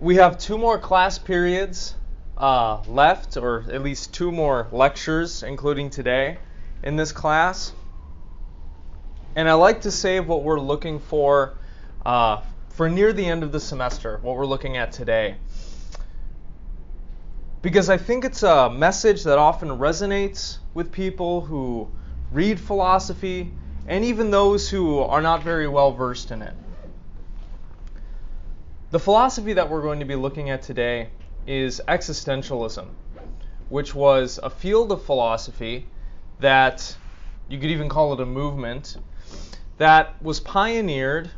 We have 2 more class periods left, or at least 2 more lectures, including today, in this class. And I like to save what we're looking for near the end of the semester, what we're looking at today. Because I think it's a message that often resonates with people who read philosophy, and even those who are not very well versed in it. The philosophy that we're going to be looking at today is existentialism, which was a field of philosophy that, you could even call it a movement, that was pioneered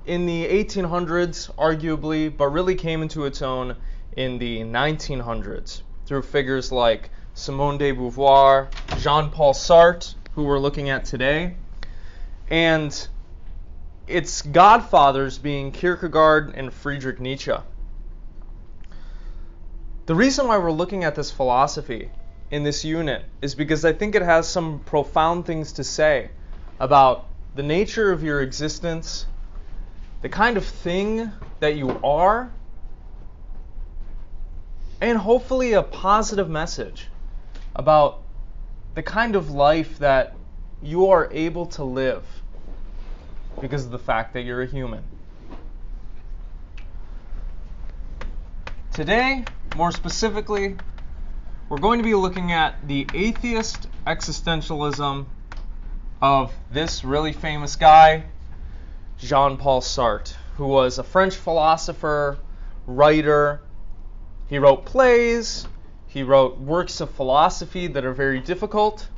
in the 1800s, arguably, but really came into its own in the 1900s through figures like Simone de Beauvoir, Jean-Paul Sartre, who we're looking at today, and its godfathers being Kierkegaard and Friedrich Nietzsche. The reason why we're looking at this philosophy in this unit is because I think it has some profound things to say about the nature of your existence, the kind of thing that you are, and hopefully a positive message about the kind of life that you are able to live because of the fact that you're a human. Today, more specifically, we're going to be looking at the atheist existentialism of this really famous guy, Jean-Paul Sartre, who was a French philosopher, writer. He wrote plays, he wrote works of philosophy that are very difficult.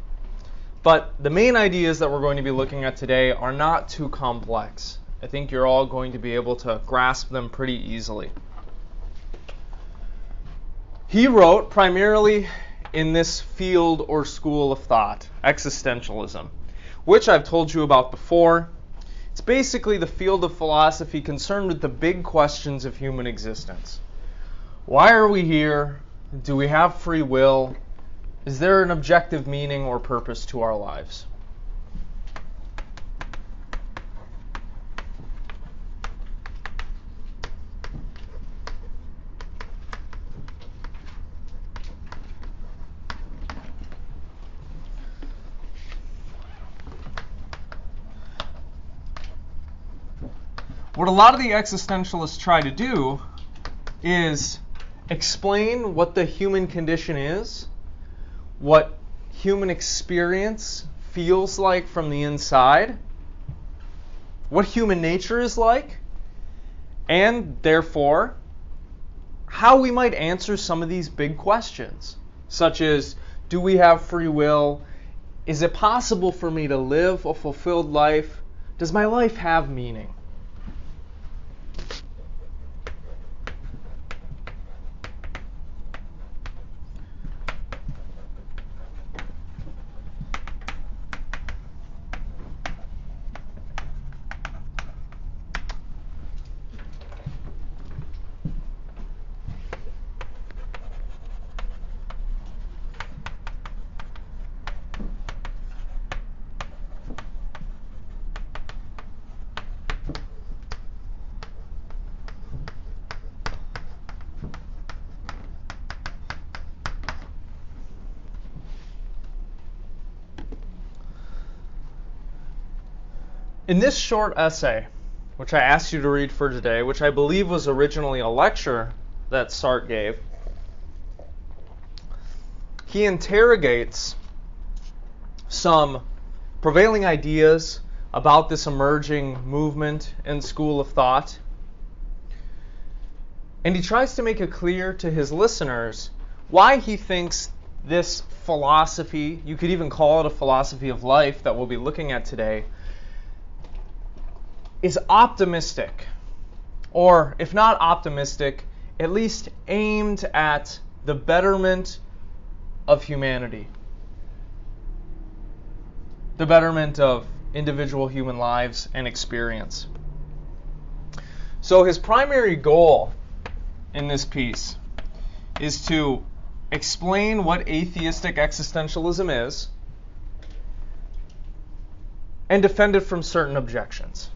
But the main ideas that we're going to be looking at today are not too complex. I think you're all going to be able to grasp them pretty easily. He wrote primarily in this field or school of thought, existentialism, which I've told you about before. It's basically the field of philosophy concerned with the big questions of human existence. Why are we here? Do we have free will? Is there an objective meaning or purpose to our lives? What a lot of the existentialists try to do is explain what the human condition is, what human experience feels like from the inside, what human nature is like, and therefore, how we might answer some of these big questions, such as, do we have free will? Is it possible for me to live a fulfilled life? Does my life have meaning? In this short essay, which I asked you to read for today, which I believe was originally a lecture that Sartre gave, he interrogates some prevailing ideas about this emerging movement and school of thought. And he tries to make it clear to his listeners why he thinks this philosophy, you could even call it a philosophy of life that we'll be looking at today, is optimistic, or if not optimistic, at least aimed at the betterment of humanity, the betterment of individual human lives and experience. So his primary goal in this piece is to explain what atheistic existentialism is and defend it from certain objections.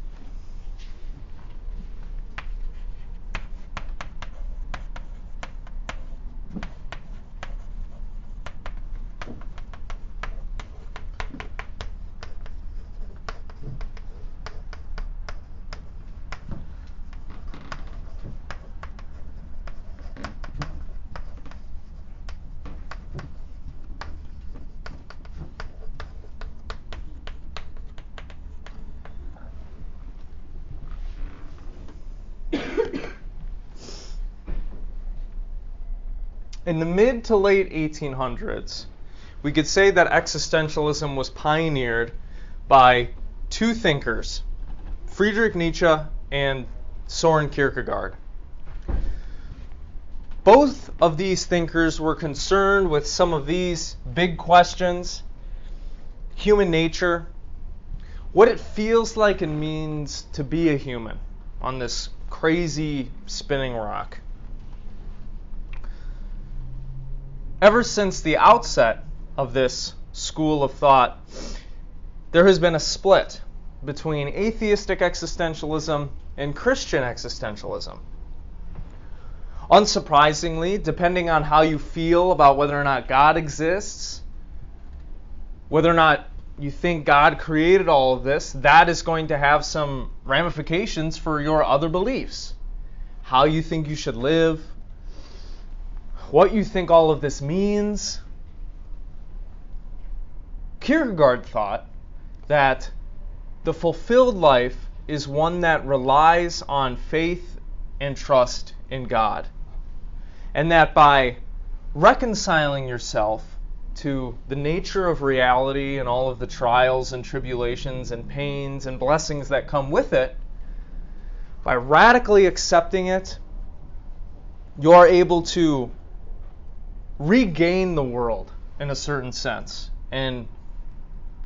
In the mid to late 1800s, we could say that existentialism was pioneered by two thinkers, Friedrich Nietzsche and Soren Kierkegaard. Both of these thinkers were concerned with some of these big questions: human nature, what it feels like and means to be a human on this crazy spinning rock. Ever since the outset of this school of thought, there has been a split between atheistic existentialism and Christian existentialism. Unsurprisingly, depending on how you feel about whether or not God exists, whether or not you think God created all of this, that is going to have some ramifications for your other beliefs. How you think you should live, what you think all of this means. Kierkegaard thought that the fulfilled life is one that relies on faith and trust in God. And that by reconciling yourself to the nature of reality and all of the trials and tribulations and pains and blessings that come with it, by radically accepting it, you are able to regain the world in a certain sense and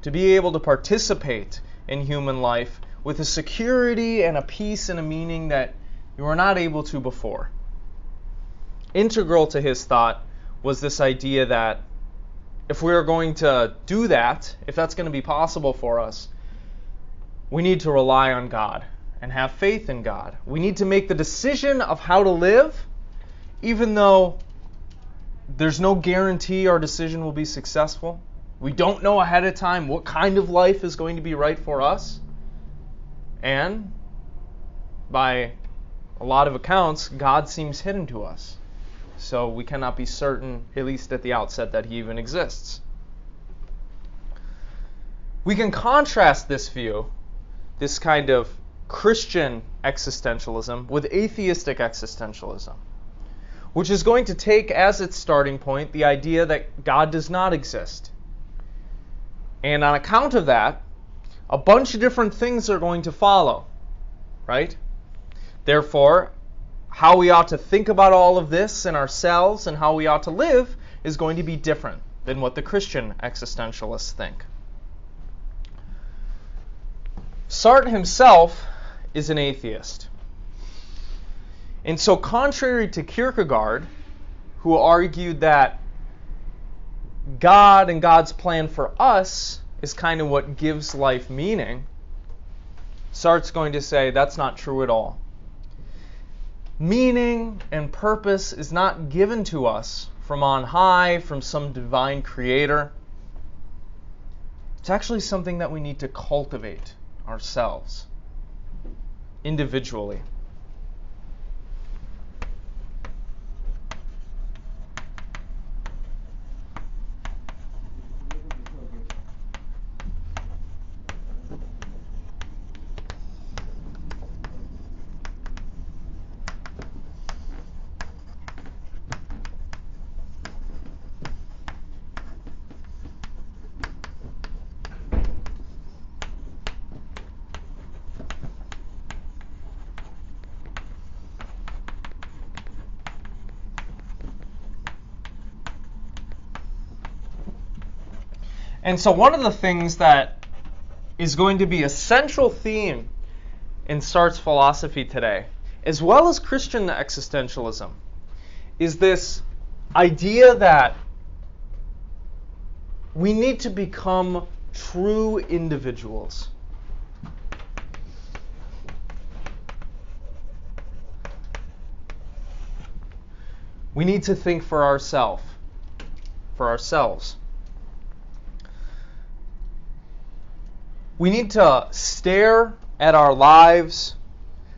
to be able to participate in human life with a security and a peace and a meaning that you were not able to before. Integral to his thought was this idea that if we are going to do that, if that's going to be possible for us, we need to rely on God and have faith in God. We need to make the decision of how to live, even though there's no guarantee our decision will be successful. We don't know ahead of time what kind of life is going to be right for us. And by a lot of accounts, God seems hidden to us. So we cannot be certain, at least at the outset, that he even exists. We can contrast this view, this kind of Christian existentialism, with atheistic existentialism, which is going to take as its starting point the idea that God does not exist. And on account of that, a bunch of different things are going to follow, right? Therefore, how we ought to think about all of this in ourselves and how we ought to live is going to be different than what the Christian existentialists think. Sartre himself is an atheist. And so contrary to Kierkegaard, who argued that God and God's plan for us is kind of what gives life meaning, Sartre's going to say that's not true at all. Meaning and purpose is not given to us from on high, from some divine creator. It's actually something that we need to cultivate ourselves, individually. And so one of the things that is going to be a central theme in Sartre's philosophy today, as well as Christian existentialism, is this idea that we need to become true individuals. We need to think for ourselves. We need to stare at our lives,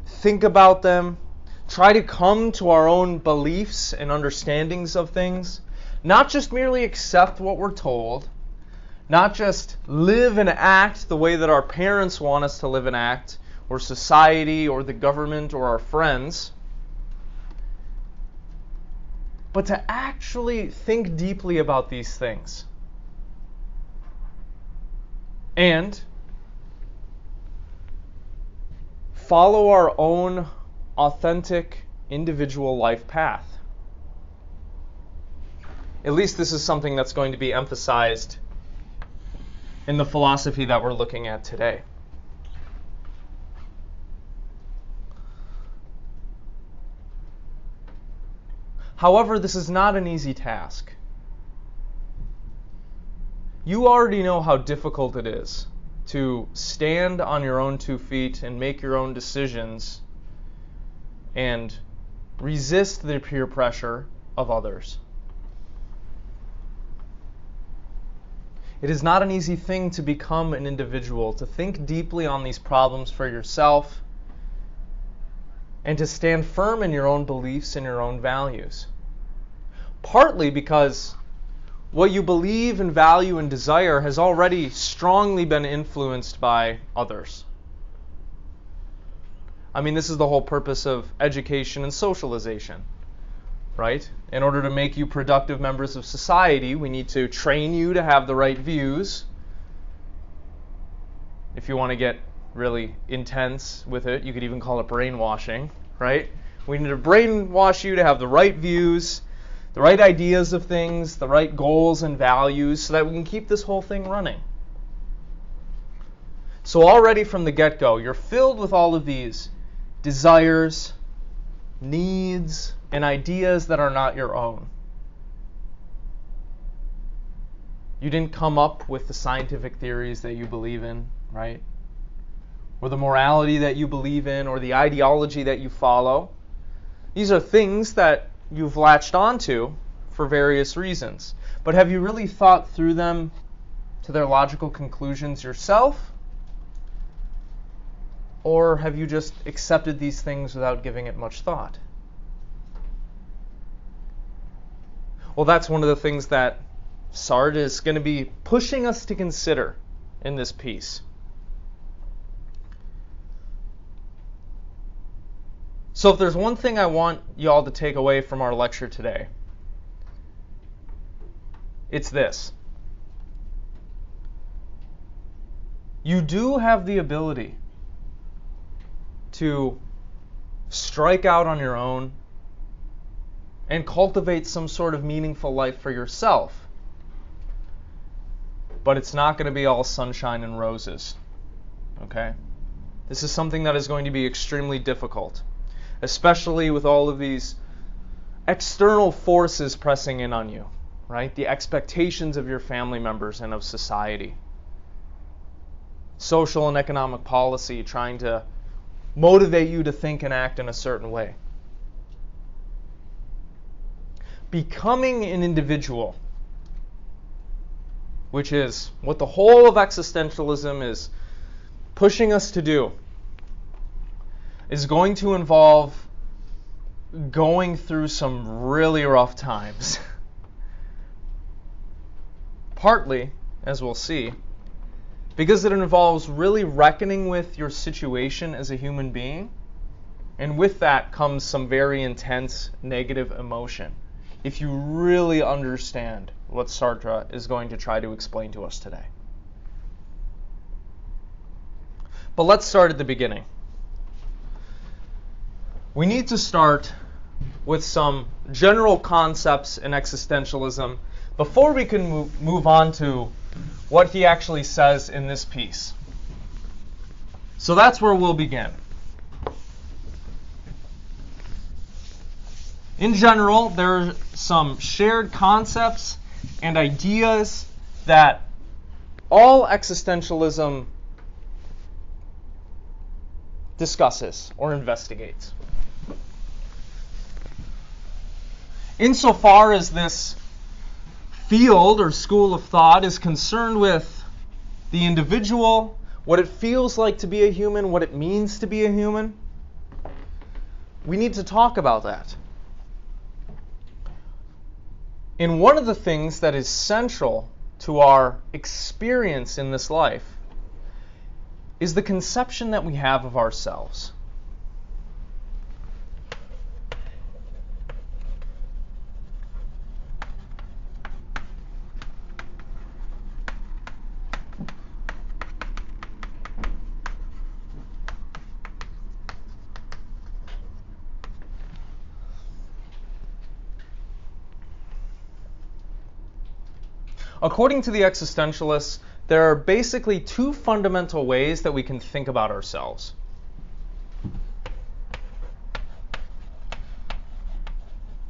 think about them, try to come to our own beliefs and understandings of things, not just merely accept what we're told, not just live and act the way that our parents want us to live and act, or society or the government or our friends, but to actually think deeply about these things and follow our own authentic individual life path. At least this is something that's going to be emphasized in the philosophy that we're looking at today. However, this is not an easy task. You already know how difficult it is to stand on your own 2 feet and make your own decisions and resist the peer pressure of others. It is not an easy thing to become an individual, to think deeply on these problems for yourself, and to stand firm in your own beliefs and your own values. Partly because what you believe and value and desire has already strongly been influenced by others. I mean, this is the whole purpose of education and socialization, right? In order to make you productive members of society, we need to train you to have the right views. If you want to get really intense with it, you could even call it brainwashing, right? We need to brainwash you to have the right views, the right ideas of things, the right goals and values, so that we can keep this whole thing running. So already from the get-go, you're filled with all of these desires, needs, and ideas that are not your own. You didn't come up with the scientific theories that you believe in, right? Or the morality that you believe in, or the ideology that you follow. These are things that you've latched onto for various reasons. But have you really thought through them to their logical conclusions yourself? Or have you just accepted these things without giving it much thought? Well, that's one of the things that Sartre is going to be pushing us to consider in this piece. So if there's one thing I want you all to take away from our lecture today, it's this. You do have the ability to strike out on your own and cultivate some sort of meaningful life for yourself. But it's not going to be all sunshine and roses. Okay? This is something that is going to be extremely difficult, especially with all of these external forces pressing in on you, right? The expectations of your family members and of society. Social and economic policy trying to motivate you to think and act in a certain way. Becoming an individual, which is what the whole of existentialism is pushing us to do, is going to involve going through some really rough times. Partly, as we'll see, because it involves really reckoning with your situation as a human being, and with that comes some very intense negative emotion, if you really understand what Sartre is going to try to explain to us today. But let's start at the beginning. We need to start with some general concepts in existentialism before we can move on to what he actually says in this piece. So that's where we'll begin. In general, there are some shared concepts and ideas that all existentialism discusses or investigates. Insofar as this field or school of thought is concerned with the individual, what it feels like to be a human, what it means to be a human, we need to talk about that. And one of the things that is central to our experience in this life is the conception that we have of ourselves. According to the existentialists, there are basically two fundamental ways that we can think about ourselves.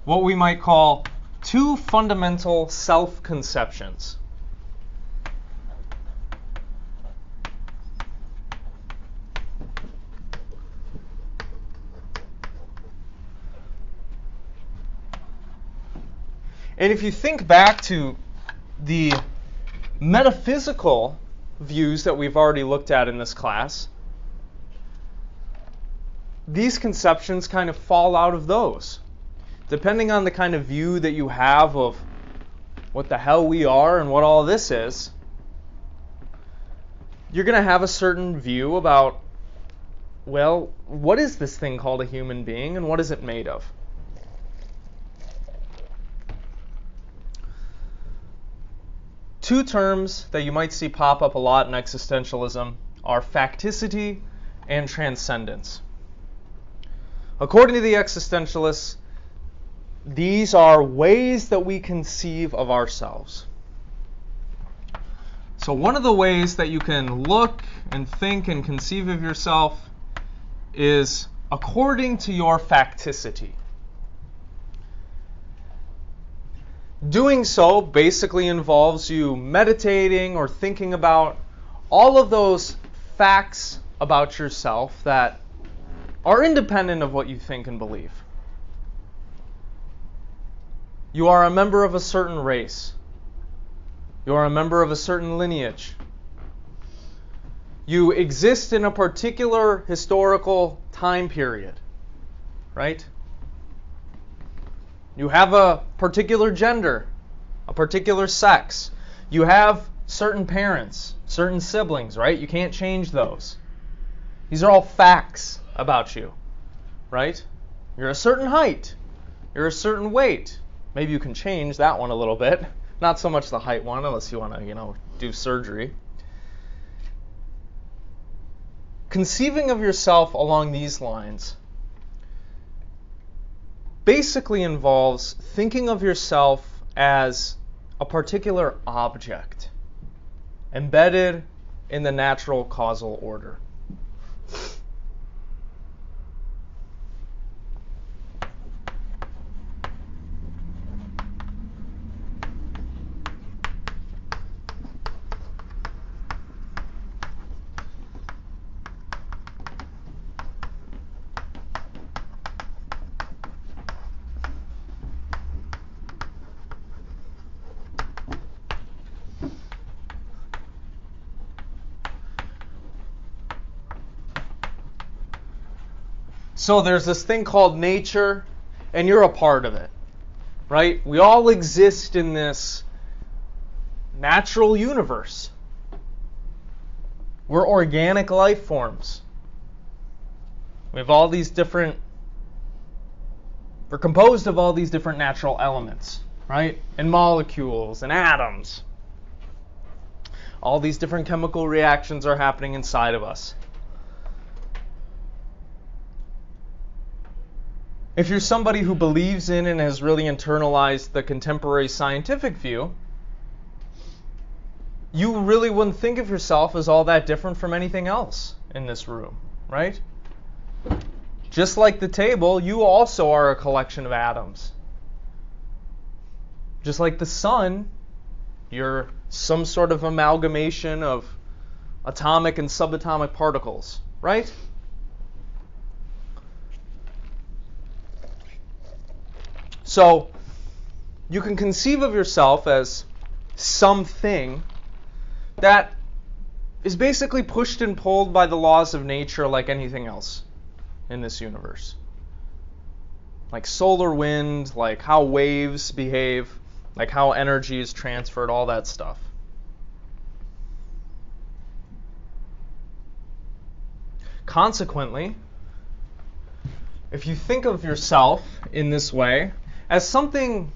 What we might call two fundamental self-conceptions. And if you think back to the metaphysical views that we've already looked at in this class, these conceptions kind of fall out of those. Depending on the kind of view that you have of what the hell we are and what all this is, you're going to have a certain view about, well, what is this thing called a human being and what is it made of? Two terms that you might see pop up a lot in existentialism are facticity and transcendence. According to the existentialists, these are ways that we conceive of ourselves. So one of the ways that you can look and think and conceive of yourself is according to your facticity. Doing so basically involves you meditating or thinking about all of those facts about yourself that are independent of what you think and believe. You are a member of a certain race. You are a member of a certain lineage. You exist in a particular historical time period, right? You have a particular gender, a particular sex. You have certain parents, certain siblings, right? You can't change those. These are all facts about you, right? You're a certain height. You're a certain weight. Maybe you can change that one a little bit. Not so much the height one, unless you want to, do surgery. Conceiving of yourself along these lines basically involves thinking of yourself as a particular object embedded in the natural causal order. So there's this thing called nature, and you're a part of it, right? We all exist in this natural universe. We're organic life forms. We have all these different, we're composed of all these different natural elements, right? And molecules and atoms. All these different chemical reactions are happening inside of us. If you're somebody who believes in and has really internalized the contemporary scientific view, you really wouldn't think of yourself as all that different from anything else in this room, right? Just like the table, you also are a collection of atoms. Just like the sun, you're some sort of amalgamation of atomic and subatomic particles, right? So you can conceive of yourself as something that is basically pushed and pulled by the laws of nature like anything else in this universe. Like solar wind, like how waves behave, like how energy is transferred, all that stuff. Consequently, if you think of yourself in this way as something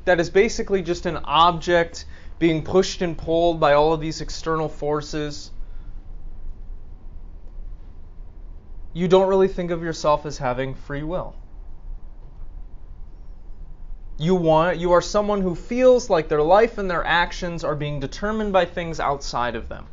that is basically just an object being pushed and pulled by all of these external forces, you don't really think of yourself as having free will. You are someone who feels like their life and their actions are being determined by things outside of them.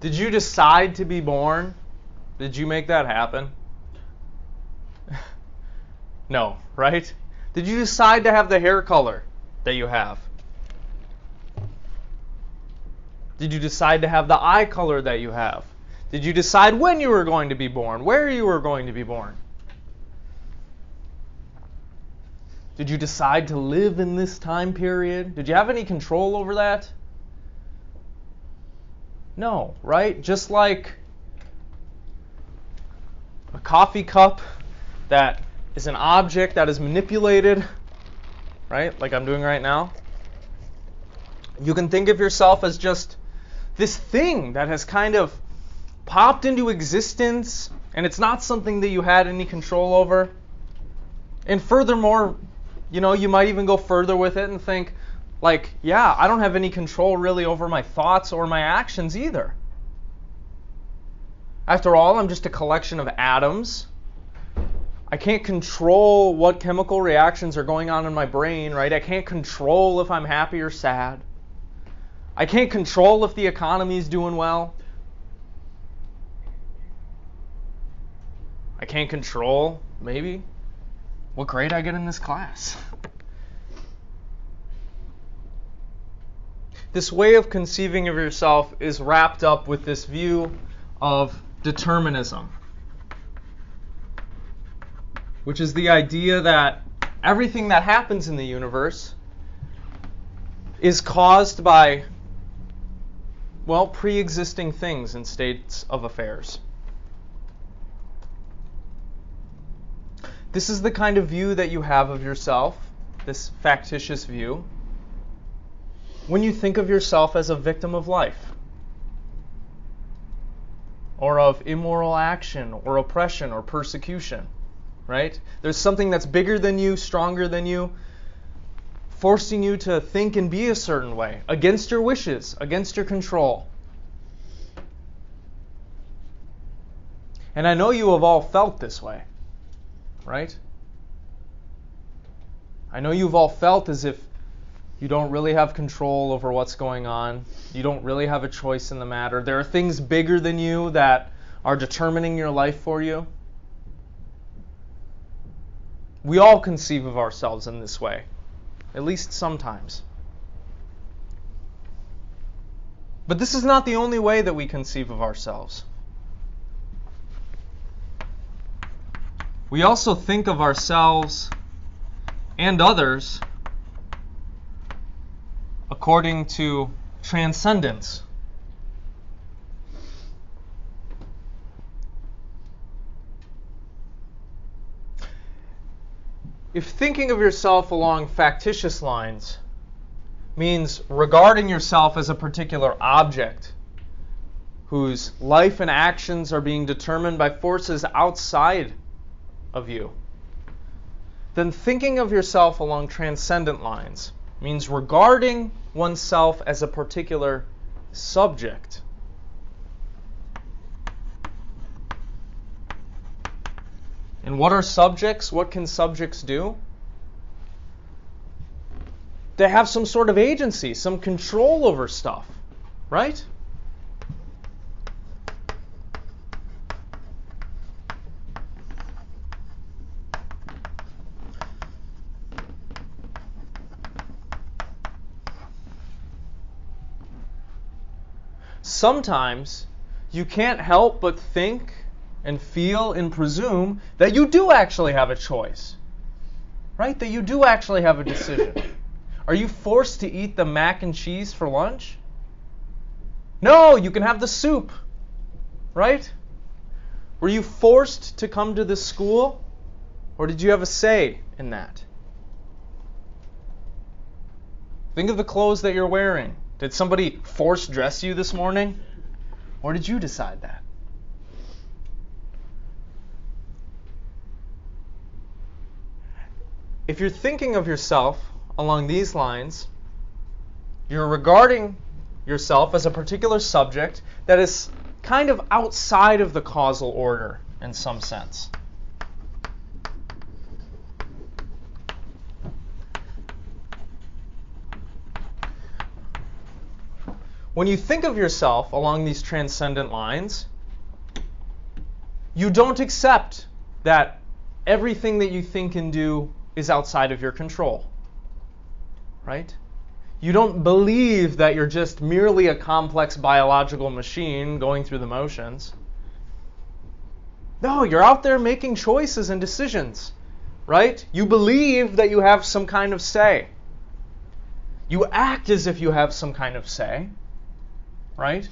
Did you decide to be born? Did you make that happen? No, right? Did you decide to have the hair color that you have? Did you decide to have the eye color that you have? Did you decide when you were going to be born? Where you were going to be born? Did you decide to live in this time period? Did you have any control over that? No, right? Just like a coffee cup that is an object that is manipulated, right? Like I'm doing right now. You can think of yourself as just this thing that has kind of popped into existence, and it's not something that you had any control over. And furthermore, you might even go further with it and think, like, yeah, I don't have any control really over my thoughts or my actions either. After all, I'm just a collection of atoms. I can't control what chemical reactions are going on in my brain, right? I can't control if I'm happy or sad. I can't control if the economy is doing well. I can't control, maybe, what grade I get in this class. This way of conceiving of yourself is wrapped up with this view of determinism, which is the idea that everything that happens in the universe is caused by, pre-existing things and states of affairs. This is the kind of view that you have of yourself, this factitious view, when you think of yourself as a victim of life, or of immoral action, or oppression, or persecution, right? There's something that's bigger than you, stronger than you, forcing you to think and be a certain way, against your wishes, against your control. And I know you have all felt this way, right? I know you've all felt as if you don't really have control over what's going on. You don't really have a choice in the matter. There are things bigger than you that are determining your life for you. We all conceive of ourselves in this way, at least sometimes. But this is not the only way that we conceive of ourselves. We also think of ourselves and others according to transcendence. If thinking of yourself along factitious lines means regarding yourself as a particular object whose life and actions are being determined by forces outside of you, then thinking of yourself along transcendent lines means regarding oneself as a particular subject. And what are subjects? What can subjects do? They have some sort of agency, some control over stuff, right? sometimes you can't help but think and feel and presume that you do actually have a choice, right? That you do actually have a decision. Are you forced to eat the mac and cheese for lunch? No, you can have the soup, right? Were you forced to come to this school, or did you have a say in that? Think of the clothes that you're wearing. Did somebody force dress you this morning, or did you decide that? If you're thinking of yourself along these lines, you're regarding yourself as a particular subject that is kind of outside of the causal order in some sense. When you think of yourself along these transcendent lines, you don't accept that everything that you think and do is outside of your control, right? You don't believe that you're just merely a complex biological machine going through the motions. No, you're out there making choices and decisions, right? You believe that you have some kind of say. You act as if you have some kind of say, right?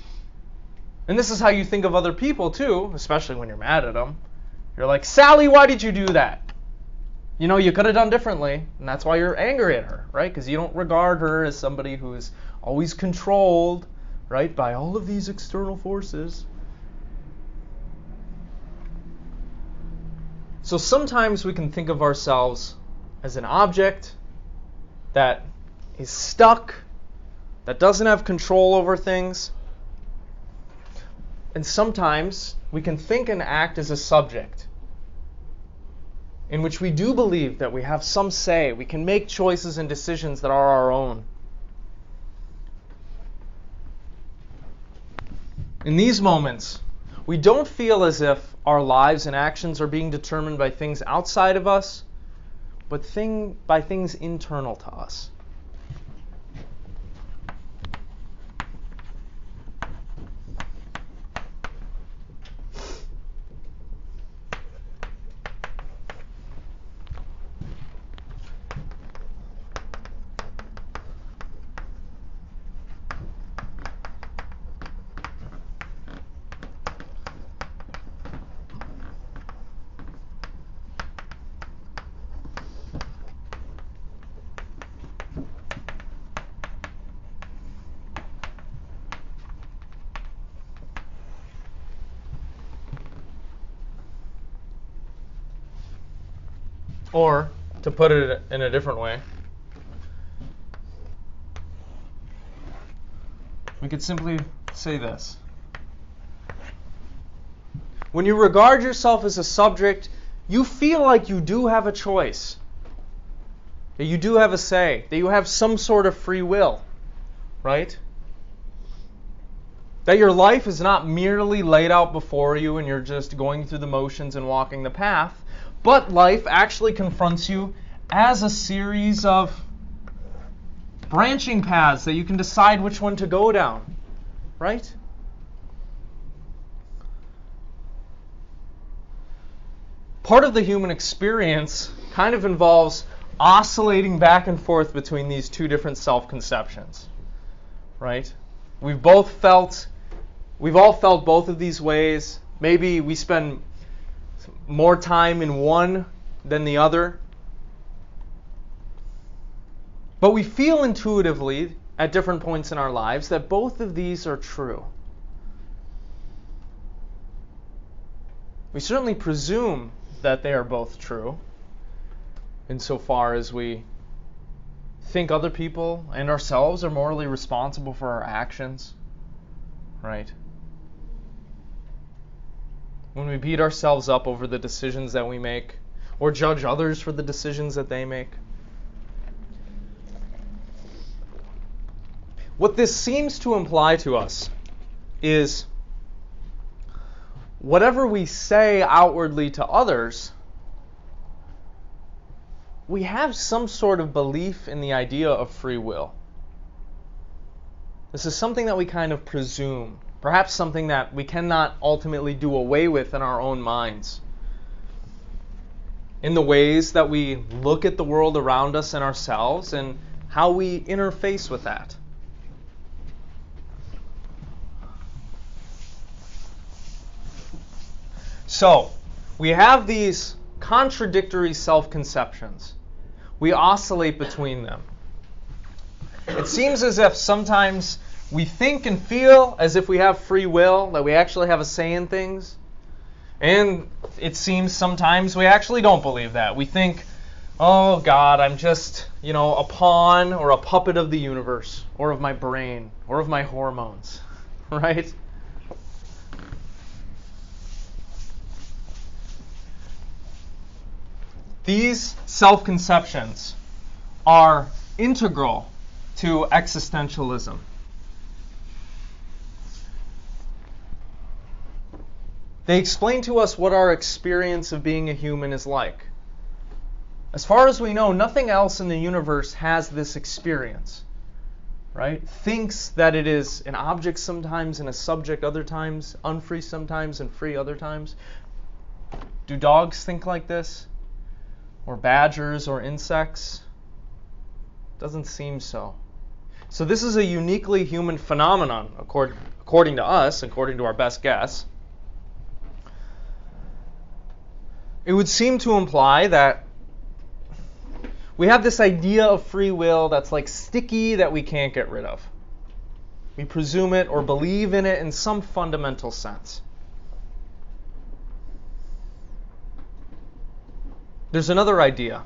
And this is how you think of other people too, especially when you're mad at them. You're like, Sally, why did you do that? You know, you could have done differently, and that's why you're angry at her, right? Because you don't regard her as somebody who is always controlled, right, by all of these external forces. So sometimes we can think of ourselves as an object that is stuck, that doesn't have control over things. And sometimes we can think and act as a subject in which we do believe that we have some say. We can make choices and decisions that are our own. In these moments, we don't feel as if our lives and actions are being determined by things outside of us, but by things internal to us. Or, to put it in a different way, we could simply say this. When you regard yourself as a subject, you feel like you do have a choice, that you do have a say, that you have some sort of free will, right? That your life is not merely laid out before you and you're just going through the motions and walking the path, but life actually confronts you as a series of branching paths that you can decide which one to go down, right? Part of the human experience kind of involves oscillating back and forth between these two different self-conceptions, right? We've all felt both of these ways. Maybe we spend more time in one than the other. But we feel intuitively at different points in our lives that both of these are true. We certainly presume that they are both true insofar as we think other people and ourselves are morally responsible for our actions, right? When we beat ourselves up over the decisions that we make, or judge others for the decisions that they make. What this seems to imply to us is whatever we say outwardly to others, we have some sort of belief in the idea of free will. This is something that we kind of presume, perhaps something that we cannot ultimately do away with in our own minds. In the ways that we look at the world around us and ourselves and how we interface with that. So, we have these contradictory self-conceptions. We oscillate between them. It seems as if sometimes we think and feel as if we have free will, that we actually have a say in things. And it seems sometimes we actually don't believe that. We think, oh God, I'm just, a pawn or a puppet of the universe, or of my brain, or of my hormones, right? These self-conceptions are integral to existentialism. They explain to us what our experience of being a human is like. As far as we know, nothing else in the universe has this experience, right? Thinks that it is an object sometimes and a subject other times, unfree sometimes and free other times. Do dogs think like this? Or badgers or insects? Doesn't seem so. So this is a uniquely human phenomenon, according to us, according to our best guess. It would seem to imply that we have this idea of free will that's like sticky that we can't get rid of. We presume it or believe in it in some fundamental sense. There's another idea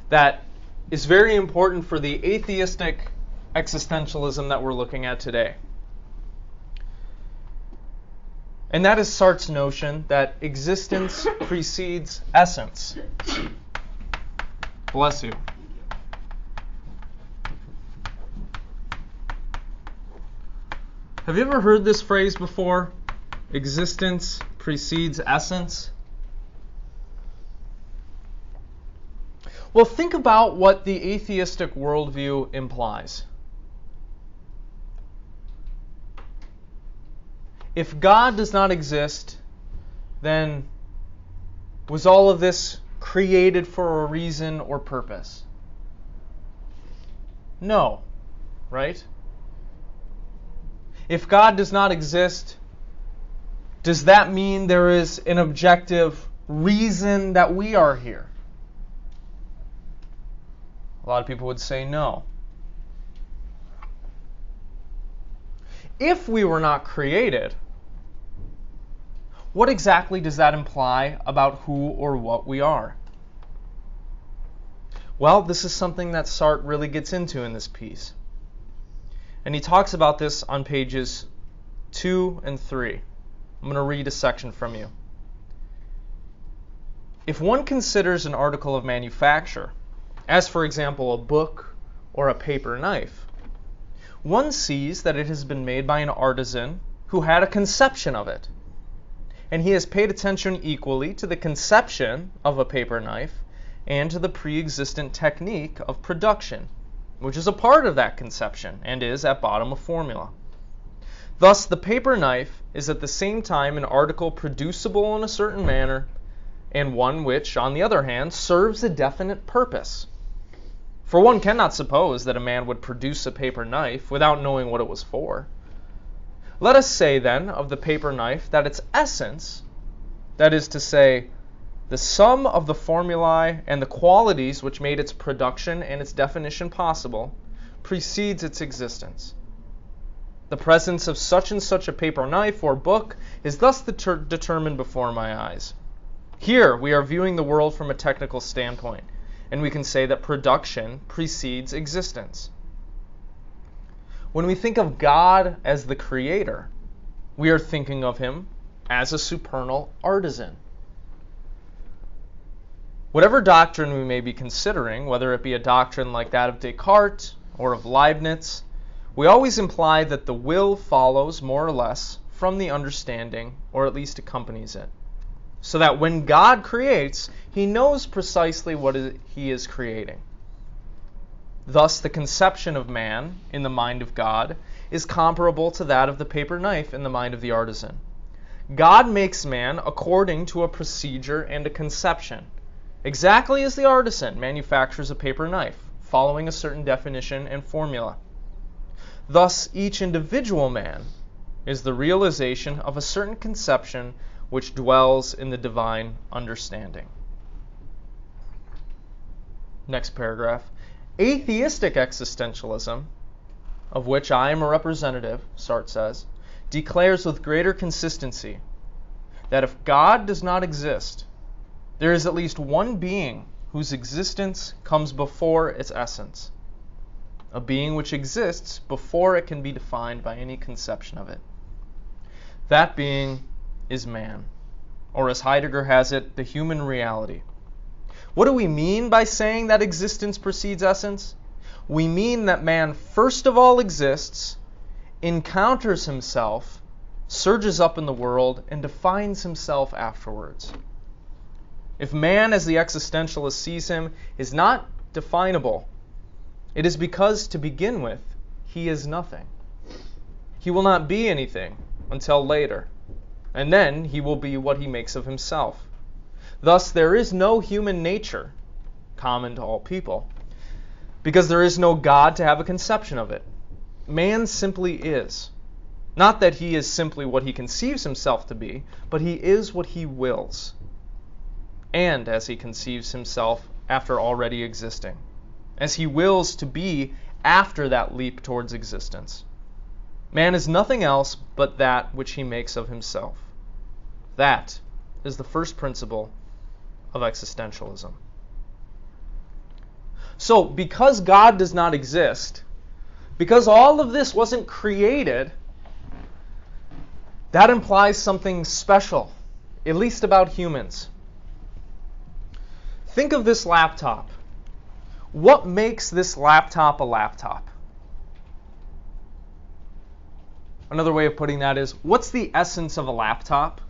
that is very important for the atheistic existentialism that we're looking at today. And that is Sartre's notion that existence precedes essence. Bless you. Have you ever heard this phrase before? Existence precedes essence? Well, think about what the atheistic worldview implies. If God does not exist, then was all of this created for a reason or purpose? No, right? If God does not exist, does that mean there is an objective reason that we are here? A lot of people would say no. If we were not created, what exactly does that imply about who or what we are? Well, this is something that Sartre really gets into in this piece. And he talks about this on pages 2 and 3. I'm going to read a section from you. If one considers an article of manufacture, as for example a book or a paper knife, one sees that it has been made by an artisan who had a conception of it. And he has paid attention equally to the conception of a paper knife and to the pre-existent technique of production, which is a part of that conception and is at bottom a formula. Thus, the paper knife is at the same time an article producible in a certain manner and one which, on the other hand, serves a definite purpose. For one cannot suppose that a man would produce a paper knife without knowing what it was for. Let us say, then, of the paper knife that its essence, that is to say, the sum of the formulae and the qualities which made its production and its definition possible, precedes its existence. The presence of such and such a paper knife or book is thus determined before my eyes. Here we are viewing the world from a technical standpoint, and we can say that production precedes existence. When we think of God as the creator, we are thinking of him as a supernal artisan. Whatever doctrine we may be considering, whether it be a doctrine like that of Descartes or of Leibniz, we always imply that the will follows more or less from the understanding, or at least accompanies it. So that when God creates, he knows precisely what he is creating. Thus, the conception of man in the mind of God is comparable to that of the paper knife in the mind of the artisan. God makes man according to a procedure and a conception, exactly as the artisan manufactures a paper knife, following a certain definition and formula. Thus, each individual man is the realization of a certain conception which dwells in the divine understanding. Next paragraph. Atheistic existentialism, of which I am a representative, Sartre says, declares with greater consistency that if God does not exist, there is at least one being whose existence comes before its essence, a being which exists before it can be defined by any conception of it. That being is man, or as Heidegger has it, the human reality. What do we mean by saying that existence precedes essence? We mean that man first of all exists, encounters himself, surges up in the world, and defines himself afterwards. If man, as the existentialist sees him, is not definable, it is because, to begin with, he is nothing. He will not be anything until later, and then he will be what he makes of himself. Thus, there is no human nature common to all people, because there is no God to have a conception of it. Man simply is. Not that he is simply what he conceives himself to be, but he is what he wills, and as he conceives himself after already existing, as he wills to be after that leap towards existence. Man is nothing else but that which he makes of himself. That is the first principle of existentialism. So, because God does not exist, because all of this wasn't created, that implies something special, at least about humans. Think of this laptop. What makes this laptop a laptop? Another way of putting that is, what's the essence of a laptop?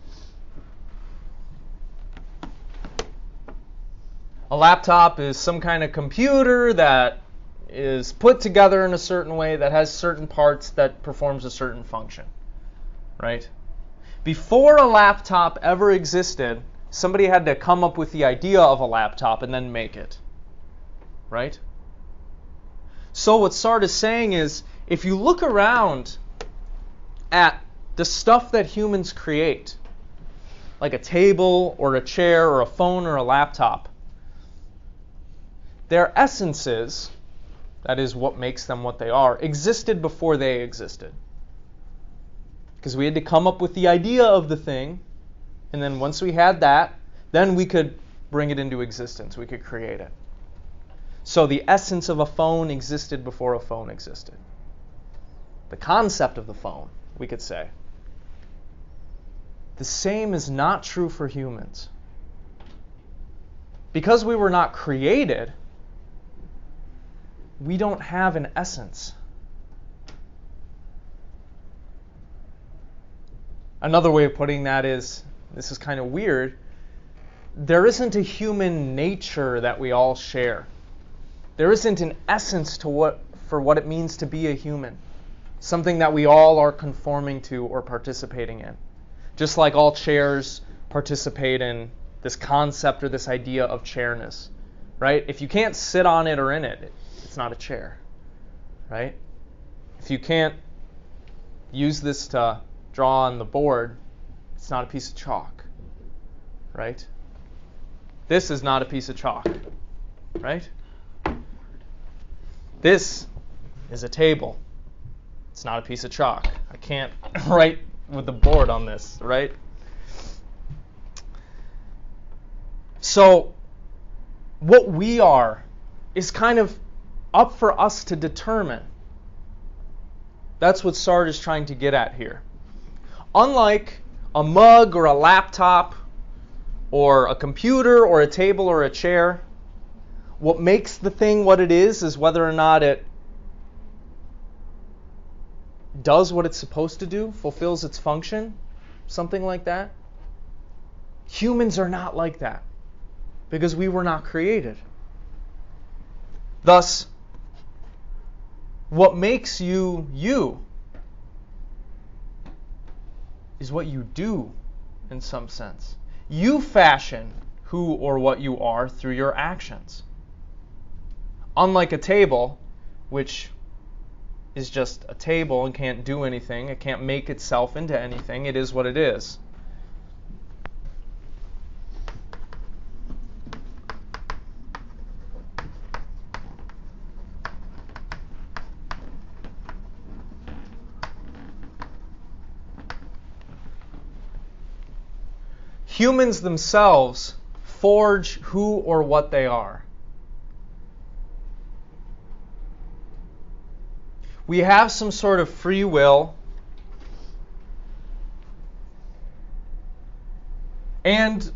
A laptop is some kind of computer that is put together in a certain way, that has certain parts, that performs a certain function, right? Before a laptop ever existed, somebody had to come up with the idea of a laptop and then make it, right? So what Sartre is saying is, if you look around at the stuff that humans create, like a table or a chair or a phone or a laptop, their essences, that is what makes them what they are, existed before they existed. Because we had to come up with the idea of the thing, and then once we had that, then we could bring it into existence. We could create it. So the essence of a phone existed before a phone existed. The concept of the phone, we could say. The same is not true for humans. Because we were not created, we don't have an essence. Another way of putting that is, this is kind of weird, there isn't a human nature that we all share. There isn't an essence for what it means to be a human. Something that we all are conforming to or participating in. Just like all chairs participate in this concept or this idea of chairness, right? If you can't sit on it or in it, it's not a chair, right? If you can't use this to draw on the board, it's not a piece of chalk, right? This is not a piece of chalk, right? This is a table. It's not a piece of chalk. I can't write with the board on this, right? So, what we are is kind of up for us to determine. That's what Sartre is trying to get at here. Unlike a mug or a laptop or a computer or a table or a chair, what makes the thing what it is whether or not it does what it's supposed to do, fulfills its function, something like that. Humans are not like that because we were not created. Thus, what makes you you is what you do in some sense. You fashion who or what you are through your actions. Unlike a table, which is just a table and can't do anything, it can't make itself into anything, it is what it is. Humans themselves forge who or what they are. We have some sort of free will, and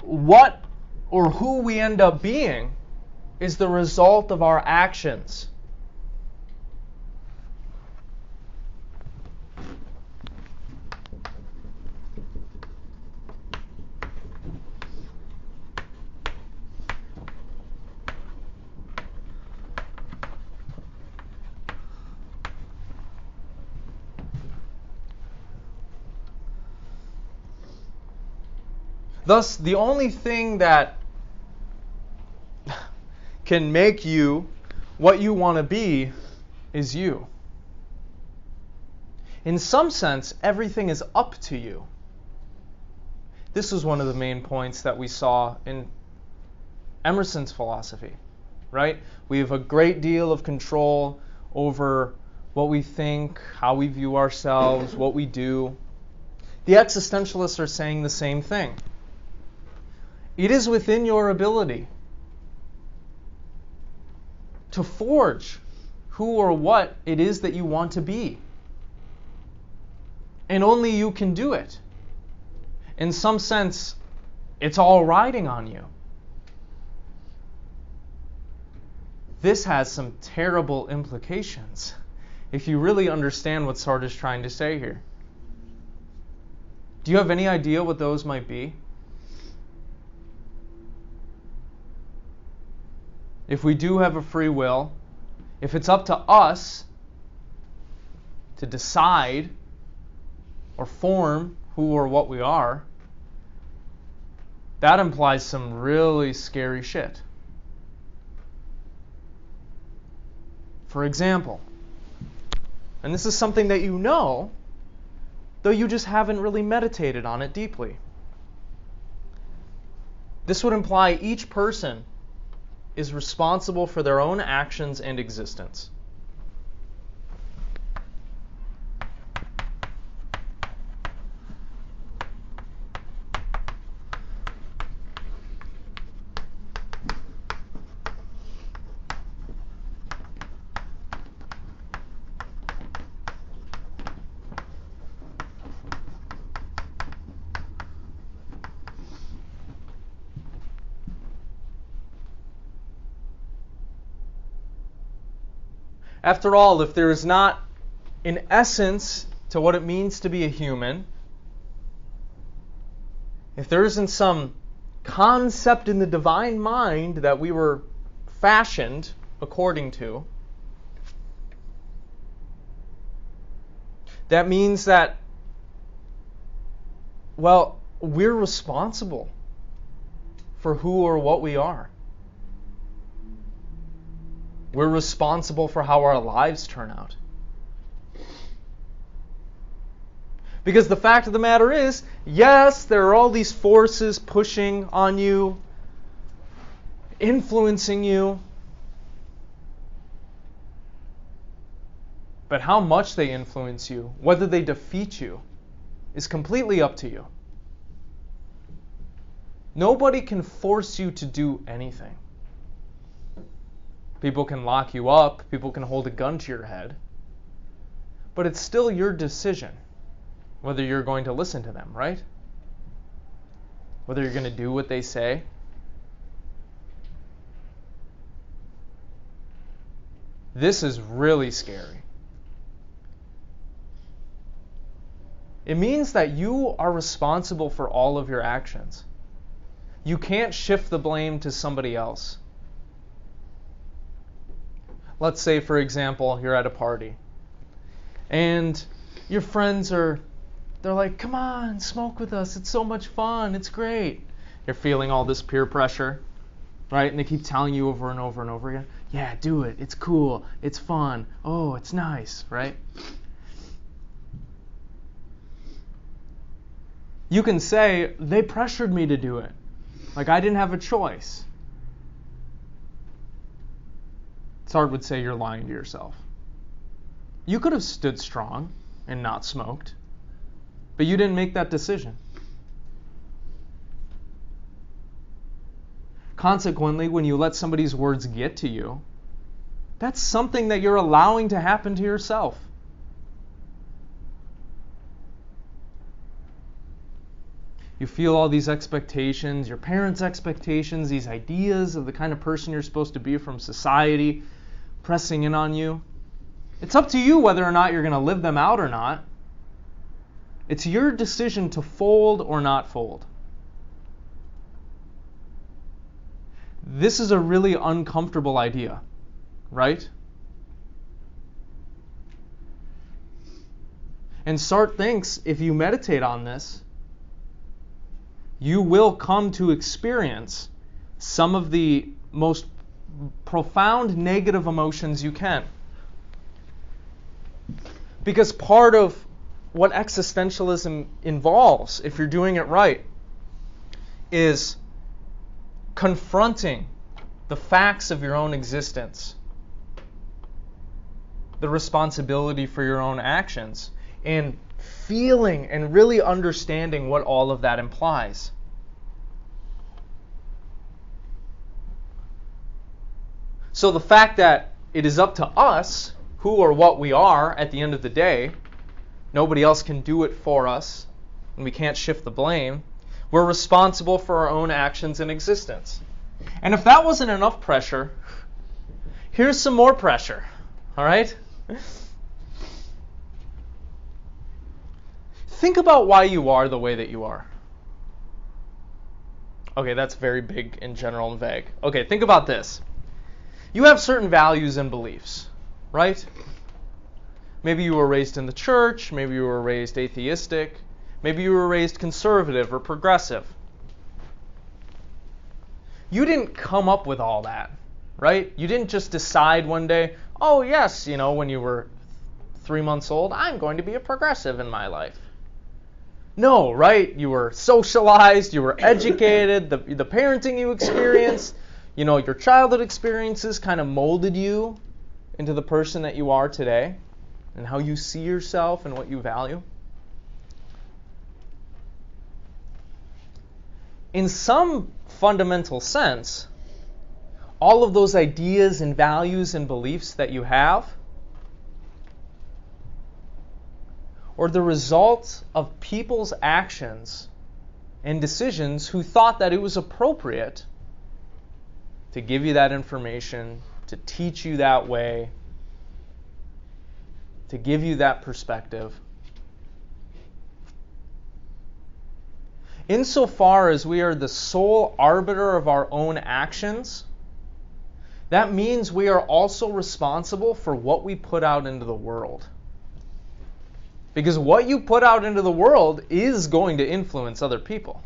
what or who we end up being is the result of our actions. Thus, the only thing that can make you what you want to be is you. In some sense, everything is up to you. This was one of the main points that we saw in Emerson's philosophy, right? We have a great deal of control over what we think, how we view ourselves, what we do. The existentialists are saying the same thing. It is within your ability to forge who or what it is that you want to be. And only you can do it. In some sense, it's all riding on you. This has some terrible implications if you really understand what Sartre is trying to say here. Do you have any idea what those might be? If we do have a free will, if it's up to us to decide or form who or what we are, that implies some really scary shit. For example, and this is something that you know, though you just haven't really meditated on it deeply. This would imply each person is responsible for their own actions and existence. After all, if there is not an essence to what it means to be a human, if there isn't some concept in the divine mind that we were fashioned according to, that means that, well, we're responsible for who or what we are. We're responsible for how our lives turn out. Because the fact of the matter is, yes, there are all these forces pushing on you, influencing you. But how much they influence you, whether they defeat you, is completely up to you. Nobody can force you to do anything. People can lock you up, people can hold a gun to your head, but it's still your decision whether you're going to listen to them, right? Whether you're going to do what they say. This is really scary. It means that you are responsible for all of your actions. You can't shift the blame to somebody else. Let's say, for example, you're at a party and your friends are They're like, come on, smoke with us. It's so much fun. It's great. You're feeling all this peer pressure, right? And they keep telling you over and over and over again, yeah, do it. It's cool. It's fun. Oh, it's nice, right? You can say, they pressured me to do it. Like, I didn't have a choice. Sartre would say you're lying to yourself. You could have stood strong and not smoked, but you didn't make that decision. Consequently, when you let somebody's words get to you, that's something that you're allowing to happen to yourself. You feel all these expectations, your parents' expectations, these ideas of the kind of person you're supposed to be from society pressing in on you. It's up to you whether or not you're going to live them out or not. It's your decision to fold or not fold. This is a really uncomfortable idea, right? And Sartre thinks if you meditate on this, you will come to experience some of the most profound negative emotions you can. Because part of what existentialism involves, if you're doing it right, is confronting the facts of your own existence, the responsibility for your own actions, and feeling and really understanding what all of that implies. So the fact that it is up to us who or what we are at the end of the day, nobody else can do it for us, and we can't shift the blame. We're responsible for our own actions and existence. And if that wasn't enough pressure, here's some more pressure, all right? Think about why you are the way that you are. Okay, that's very big and general and vague. Okay, think about this. You have certain values and beliefs, right? Maybe you were raised in the church, maybe you were raised atheistic, maybe you were raised conservative or progressive. You didn't come up with all that, right? You didn't just decide one day, oh yes, when you were 3 months old, I'm going to be a progressive in my life. No, right? You were socialized, you were educated, the parenting you experienced, your childhood experiences kind of molded you into the person that you are today and how you see yourself and what you value. In some fundamental sense, all of those ideas and values and beliefs that you have or the result of people's actions and decisions who thought that it was appropriate to give you that information, to teach you that way, to give you that perspective. Insofar as we are the sole arbiter of our own actions, that means we are also responsible for what we put out into the world. Because what you put out into the world is going to influence other people,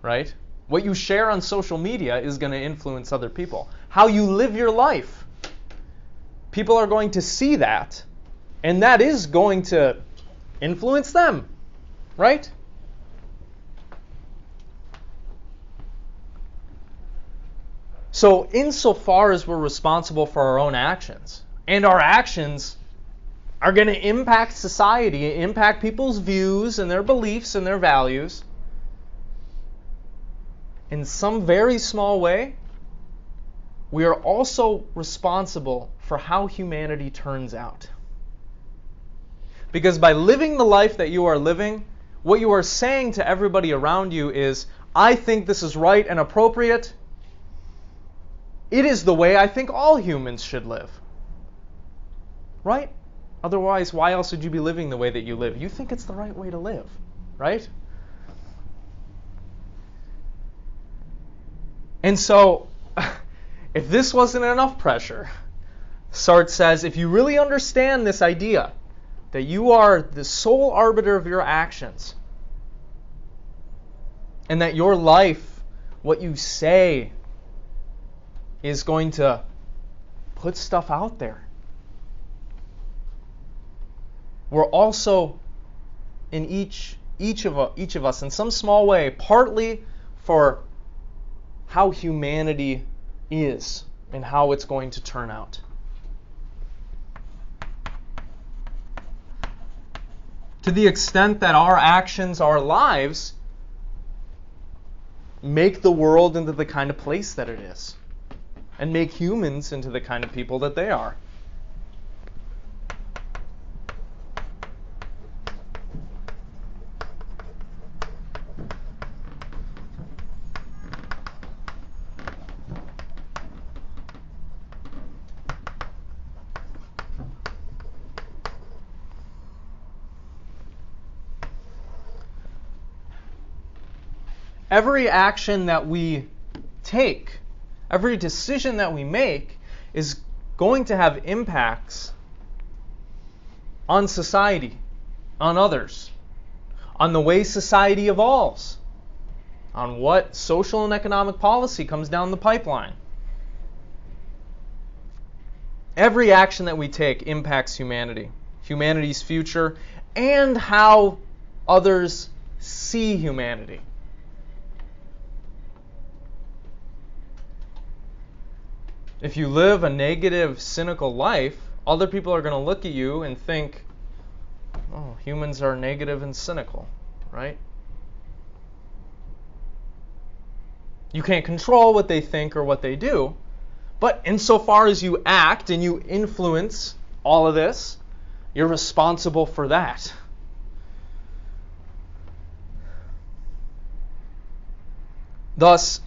right? What you share on social media is going to influence other people. How you live your life, people are going to see that, and that is going to influence them, right? So insofar as we're responsible for our own actions, and our actions are going to impact society, impact people's views and their beliefs and their values, in some very small way, we are also responsible for how humanity turns out. Because by living the life that you are living, what you are saying to everybody around you is, I think this is right and appropriate. It is the way I think all humans should live. Right? Otherwise, why else would you be living the way that you live? You think it's the right way to live, right? And so, if this wasn't enough pressure, Sartre says, if you really understand this idea that you are the sole arbiter of your actions, and that your life, what you say, is going to put stuff out there. We're also in each of us in some small way, partly for how humanity is and how it's going to turn out. To the extent that our actions, our lives, make the world into the kind of place that it is, and make humans into the kind of people that they are. Every action that we take, every decision that we make is going to have impacts on society, on others, on the way society evolves, on what social and economic policy comes down the pipeline. Every action that we take impacts humanity, humanity's future, and how others see humanity. If you live a negative, cynical life, other people are going to look at you and think, oh, humans are negative and cynical, right? You can't control what they think or what they do, but insofar as you act and you influence all of this, you're responsible for that. Thus,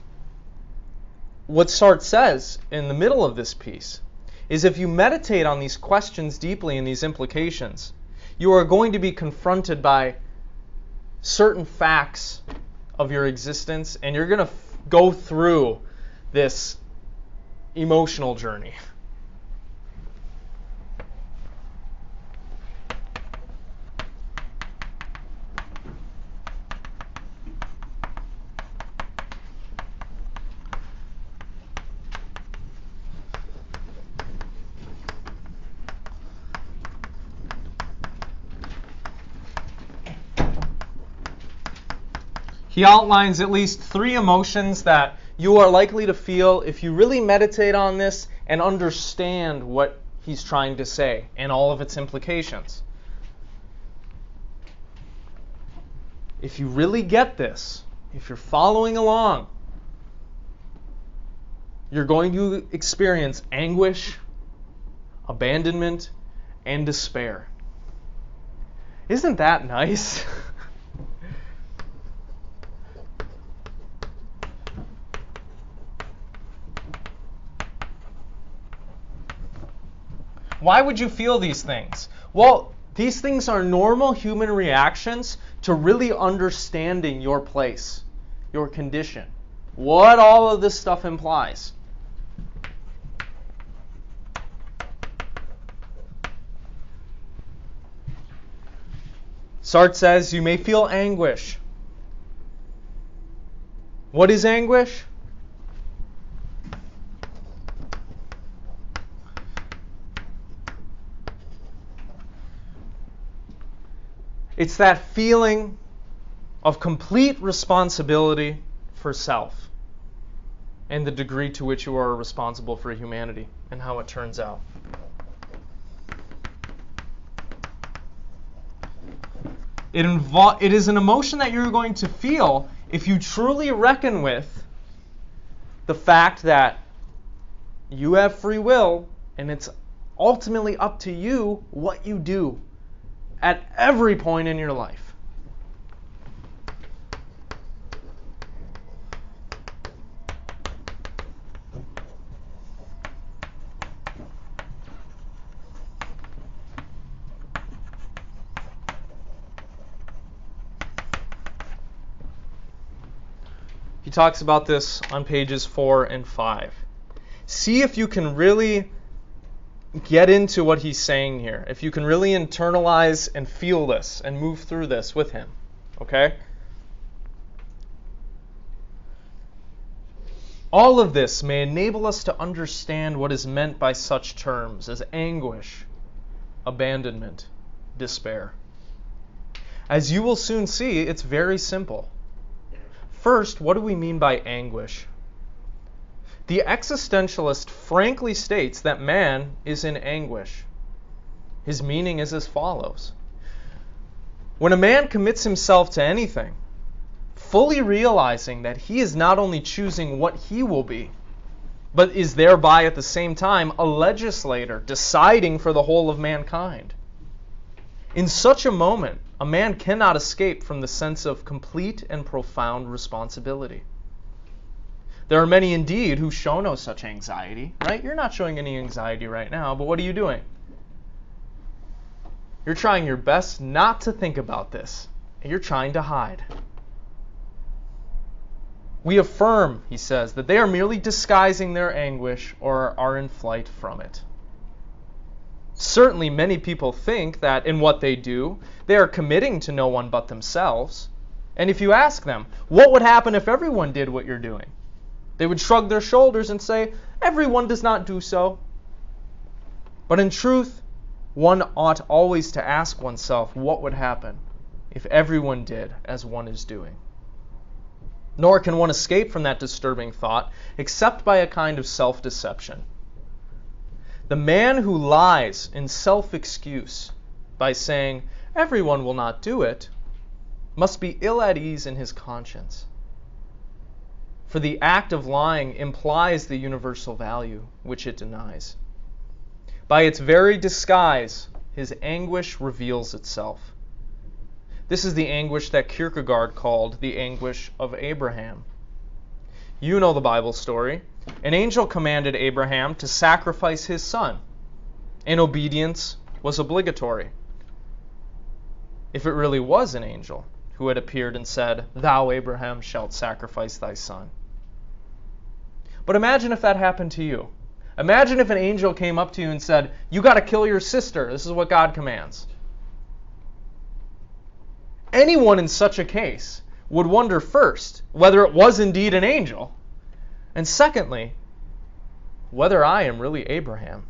what Sartre says in the middle of this piece is if you meditate on these questions deeply and these implications, you are going to be confronted by certain facts of your existence, and you're going to go through this emotional journey. He outlines at least 3 emotions that you are likely to feel if you really meditate on this and understand what he's trying to say and all of its implications. If you really get this, if you're following along, you're going to experience anguish, abandonment, and despair. Isn't that nice? Why would you feel these things? Well, these things are normal human reactions to really understanding your place, your condition, what all of this stuff implies. Sartre says you may feel anguish. What is anguish? It's that feeling of complete responsibility for self and the degree to which you are responsible for humanity and how it turns out. It is an emotion that you're going to feel if you truly reckon with the fact that you have free will and it's ultimately up to you what you do at every point in your life. He talks about this on pages 4 and 5. See if you can really get into what he's saying here, if you can really internalize and feel this and move through this with him, okay? All of this may enable us to understand what is meant by such terms as anguish, abandonment, despair. As you will soon see, it's very simple. First, what do we mean by anguish? The existentialist frankly states that man is in anguish. His meaning is as follows. When a man commits himself to anything, fully realizing that he is not only choosing what he will be, but is thereby at the same time a legislator deciding for the whole of mankind. In such a moment, a man cannot escape from the sense of complete and profound responsibility. There are many indeed who show no such anxiety, right? You're not showing any anxiety right now, but what are you doing? You're trying your best not to think about this. You're trying to hide. We affirm, he says, that they are merely disguising their anguish or are in flight from it. Certainly many people think that in what they do, they are committing to no one but themselves. And if you ask them, what would happen if everyone did what you're doing? They would shrug their shoulders and say, everyone does not do so. But in truth, one ought always to ask oneself what would happen if everyone did as one is doing. Nor can one escape from that disturbing thought except by a kind of self-deception. The man who lies in self-excuse by saying, everyone will not do it, must be ill at ease in his conscience. For the act of lying implies the universal value, which it denies. By its very disguise, his anguish reveals itself. This is the anguish that Kierkegaard called the anguish of Abraham. You know the Bible story. An angel commanded Abraham to sacrifice his son, and obedience was obligatory. If it really was an angel who had appeared and said, "Thou, Abraham, shalt sacrifice thy son." But imagine if that happened to you. Imagine if an angel came up to you and said, "You got to kill your sister. This is what God commands." Anyone in such a case would wonder first whether it was indeed an angel, and secondly, whether I am really Abraham.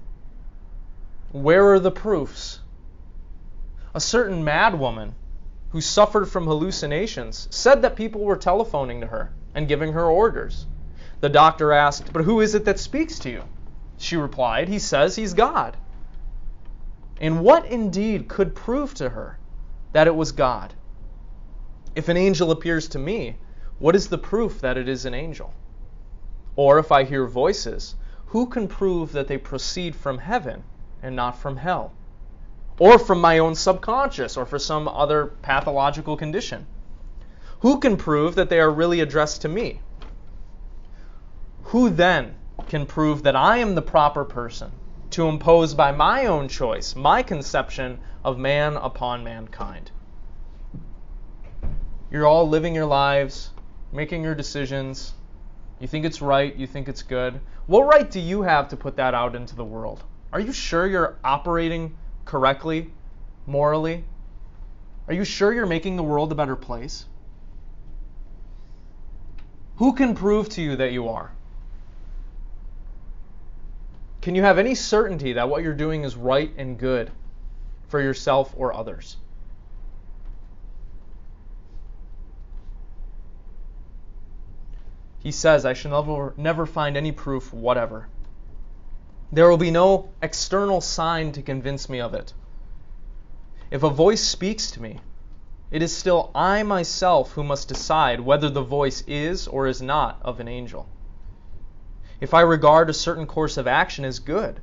Where are the proofs? A certain madwoman who suffered from hallucinations said that people were telephoning to her and giving her orders. The doctor asked, "But who is it that speaks to you?" She replied, "He says he's God." And what indeed could prove to her that it was God? If an angel appears to me, what is the proof that it is an angel? Or if I hear voices, who can prove that they proceed from heaven and not from hell? Or from my own subconscious, or for some other pathological condition? Who can prove that they are really addressed to me? Who then can prove that I am the proper person to impose by my own choice, my conception of man upon mankind? You're all living your lives, making your decisions. You think it's right, you think it's good. What right do you have to put that out into the world? Are you sure you're operating correctly, morally? Are you sure you're making the world a better place? Who can prove to you that you are? Can you have any certainty that what you're doing is right and good for yourself or others? He says, I shall never find any proof whatever. There will be no external sign to convince me of it. If a voice speaks to me, it is still I myself who must decide whether the voice is or is not of an angel. If I regard a certain course of action as good,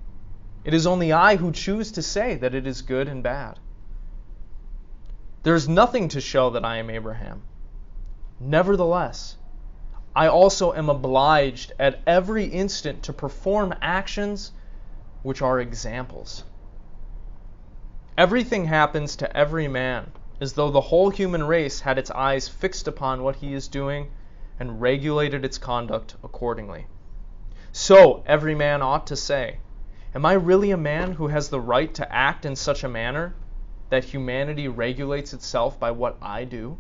it is only I who choose to say that it is good and bad. There is nothing to show that I am Abraham. Nevertheless, I also am obliged at every instant to perform actions which are examples. Everything happens to every man as though the whole human race had its eyes fixed upon what he is doing and regulated its conduct accordingly. So every man ought to say, Am I really a man who has the right to act in such a manner that humanity regulates itself by what I do?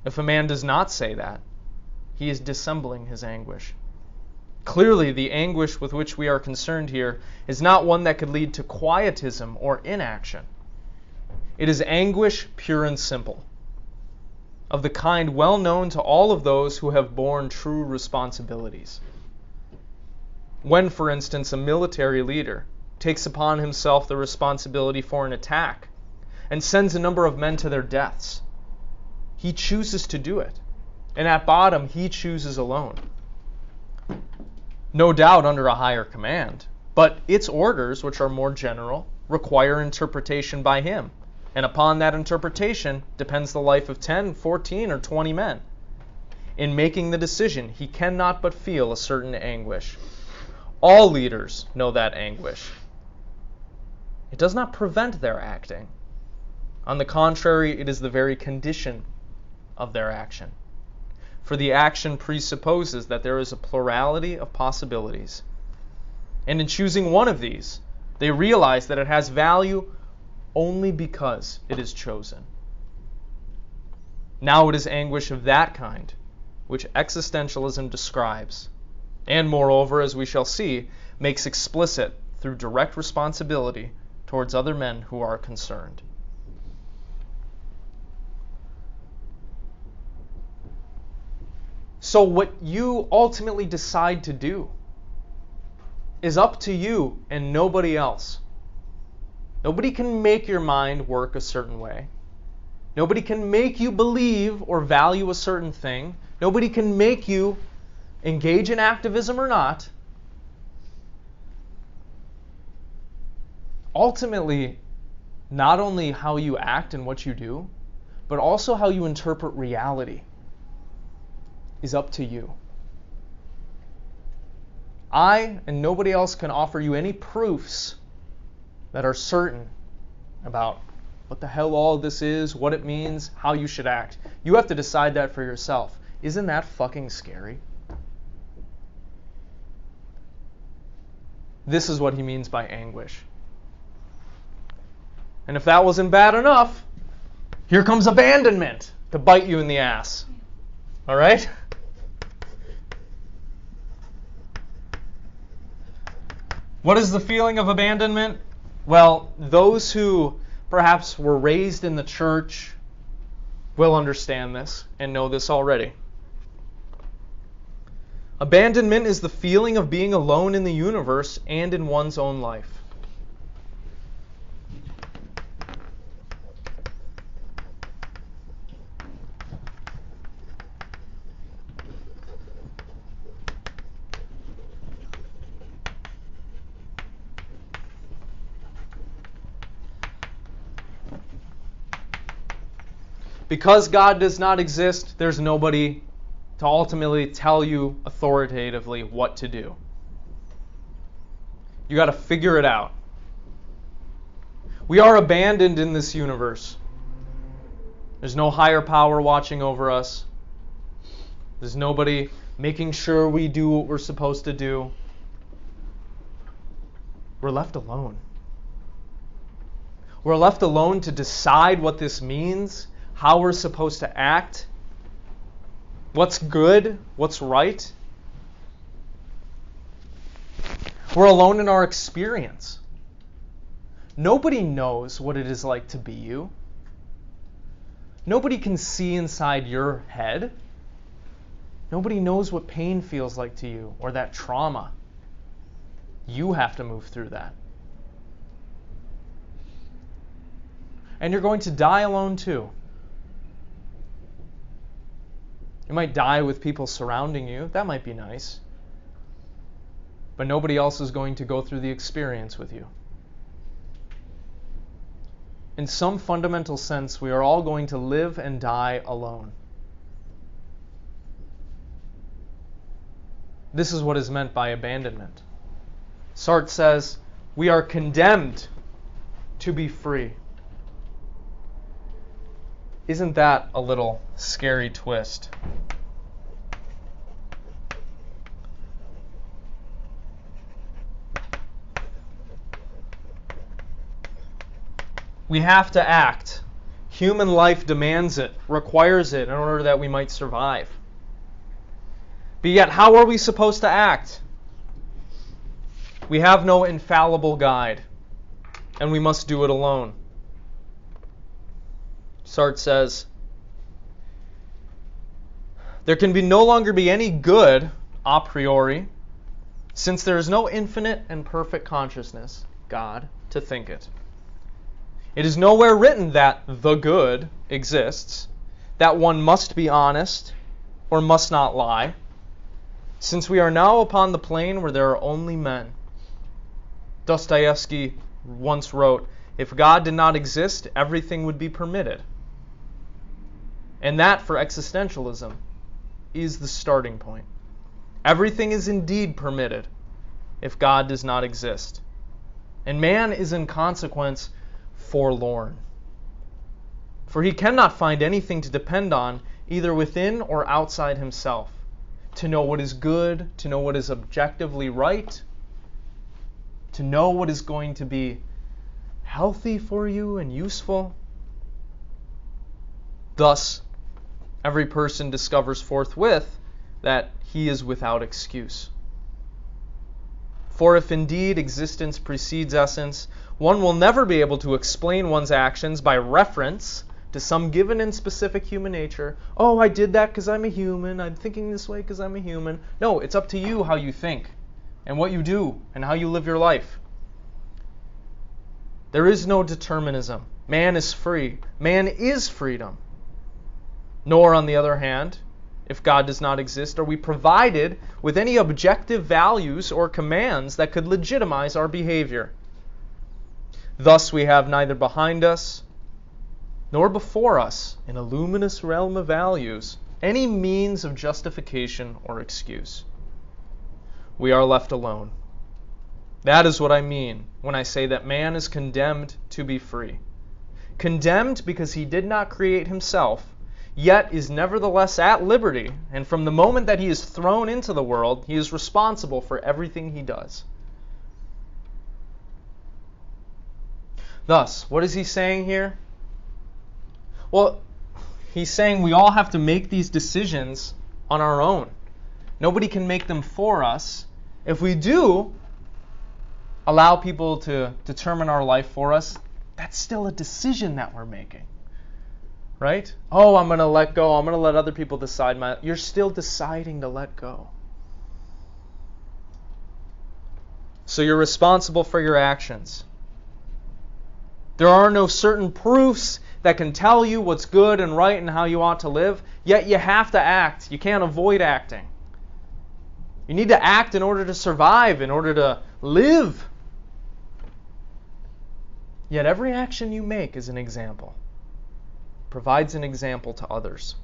If a man does not say that, he is dissembling his anguish. Clearly, the anguish with which we are concerned here is not one that could lead to quietism or inaction. It is anguish pure and simple, of the kind well known to all of those who have borne true responsibilities. When, for instance, a military leader takes upon himself the responsibility for an attack and sends a number of men to their deaths, he chooses to do it, and at bottom he chooses alone. No doubt under a higher command, but its orders, which are more general, require interpretation by him, and upon that interpretation depends the life of 10, 14, or 20 men. In making the decision, he cannot but feel a certain anguish. All leaders know that anguish. It does not prevent their acting. On the contrary, it is the very condition of their action. For the action presupposes that there is a plurality of possibilities. And in choosing one of these, they realize that it has value only because it is chosen. Now it is anguish of that kind which existentialism describes, and moreover, as we shall see, makes explicit through direct responsibility towards other men who are concerned. So what you ultimately decide to do is up to you and nobody else. Nobody can make your mind work a certain way. Nobody can make you believe or value a certain thing. Nobody can make you engage in activism or not. Ultimately, not only how you act and what you do, but also how you interpret reality is up to you. I and nobody else can offer you any proofs that are certain about what the hell all this is, what it means, how you should act. You have to decide that for yourself. Isn't that fucking scary? This is what he means by anguish. And if that wasn't bad enough, here comes abandonment to bite you in the ass. All right? What is the feeling of abandonment? Well, those who perhaps were raised in the church will understand this and know this already. Abandonment is the feeling of being alone in the universe and in one's own life. Because God does not exist, there's nobody to ultimately tell you authoritatively what to do. You got to figure it out. We are abandoned in this universe. There's no higher power watching over us. There's nobody making sure we do what we're supposed to do. We're left alone. We're left alone to decide what this means, how we're supposed to act, what's good, what's right. We're alone in our experience. Nobody knows what it is like to be you. Nobody can see inside your head. Nobody knows what pain feels like to you or that trauma. You have to move through that. And you're going to die alone too. You might die with people surrounding you. That might be nice. But nobody else is going to go through the experience with you. In some fundamental sense, we are all going to live and die alone. This is what is meant by abandonment. Sartre says, we are condemned to be free. Isn't that a little scary twist? We have to act. Human life demands it, requires it in order that we might survive. But yet, how are we supposed to act? We have no infallible guide, and we must do it alone. Sartre says, there can no longer be any good a priori, since there is no infinite and perfect consciousness, God, to think it. It is nowhere written that the good exists, that one must be honest or must not lie, since we are now upon the plane where there are only men. Dostoevsky once wrote, if God did not exist, everything would be permitted. And that, for existentialism, is the starting point. Everything is indeed permitted if God does not exist. And man is in consequence forlorn. For he cannot find anything to depend on either within or outside himself, to know what is good, to know what is objectively right, to know what is going to be healthy for you and useful. Thus, every person discovers forthwith that he is without excuse. For if indeed existence precedes essence, one will never be able to explain one's actions by reference to some given and specific human nature. Oh, I did that because I'm a human. I'm thinking this way because I'm a human. No, it's up to you how you think and what you do and how you live your life. There is no determinism. Man is free. Man is freedom. Nor, on the other hand, if God does not exist, are we provided with any objective values or commands that could legitimize our behavior. Thus we have neither behind us nor before us, in a luminous realm of values, any means of justification or excuse. We are left alone. That is what I mean when I say that man is condemned to be free. Condemned because he did not create himself, yet is nevertheless at liberty, and from the moment that he is thrown into the world, he is responsible for everything he does. Thus, what is he saying here? Well, he's saying we all have to make these decisions on our own. Nobody can make them for us. If we do allow people to determine our life for us, that's still a decision that we're making. Right? Oh, I'm going to let go. I'm going to let other people decide You're still deciding to let go. So you're responsible for your actions. There are no certain proofs that can tell you what's good and right and how you ought to live, yet you have to act. You can't avoid acting. You need to act in order to survive, in order to live. Yet every action you make is an example. Provides an example to others.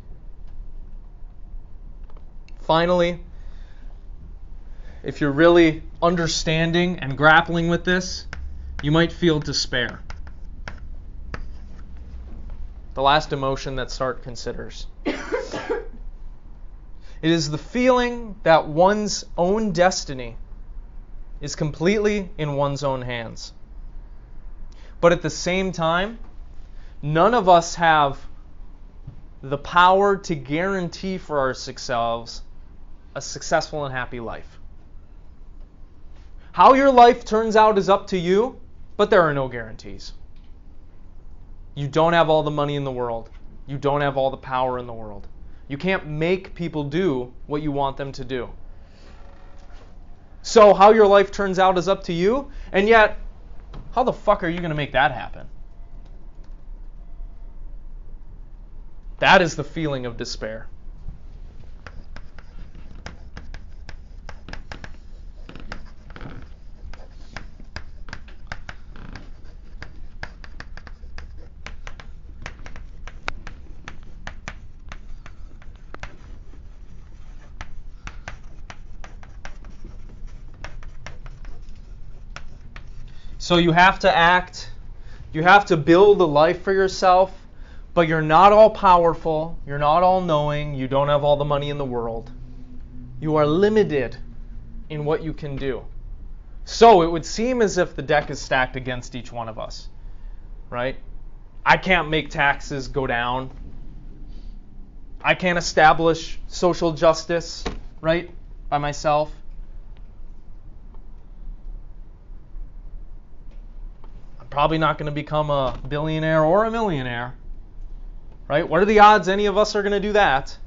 Finally, if you're really understanding and grappling with this, you might feel despair. The last emotion that Sartre considers. It is the feeling that one's own destiny is completely in one's own hands. But at the same time, none of us have the power to guarantee for ourselves a successful and happy life. How your life turns out is up to you, but there are no guarantees. You don't have all the money in the world. You don't have all the power in the world. You can't make people do what you want them to do. So how your life turns out is up to you, and yet, how the fuck are you going to make that happen? That is the feeling of despair. So you have to act, you have to build a life for yourself, but you're not all powerful, you're not all knowing, you don't have all the money in the world. You are limited in what you can do. So it would seem as if the deck is stacked against each one of us, right? I can't make taxes go down. I can't establish social justice, right, by myself. I'm probably not going to become a billionaire or a millionaire, right? What are the odds any of us are going to do that?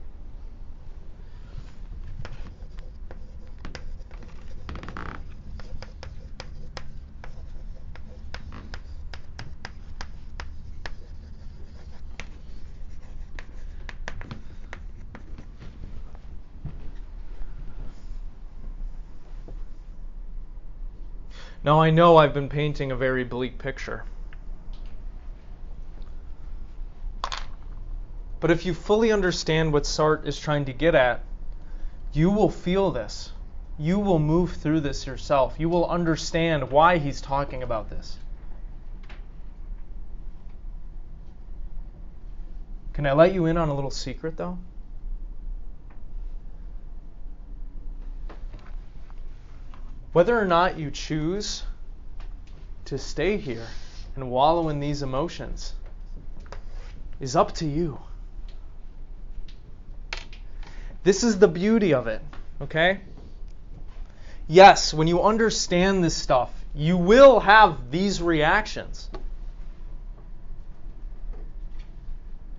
Now I know I've been painting a very bleak picture. But if you fully understand what Sartre is trying to get at, you will feel this. You will move through this yourself. You will understand why he's talking about this. Can I let you in on a little secret, though? Whether or not you choose to stay here and wallow in these emotions is up to you. This is the beauty of it, okay? Yes, when you understand this stuff, you will have these reactions.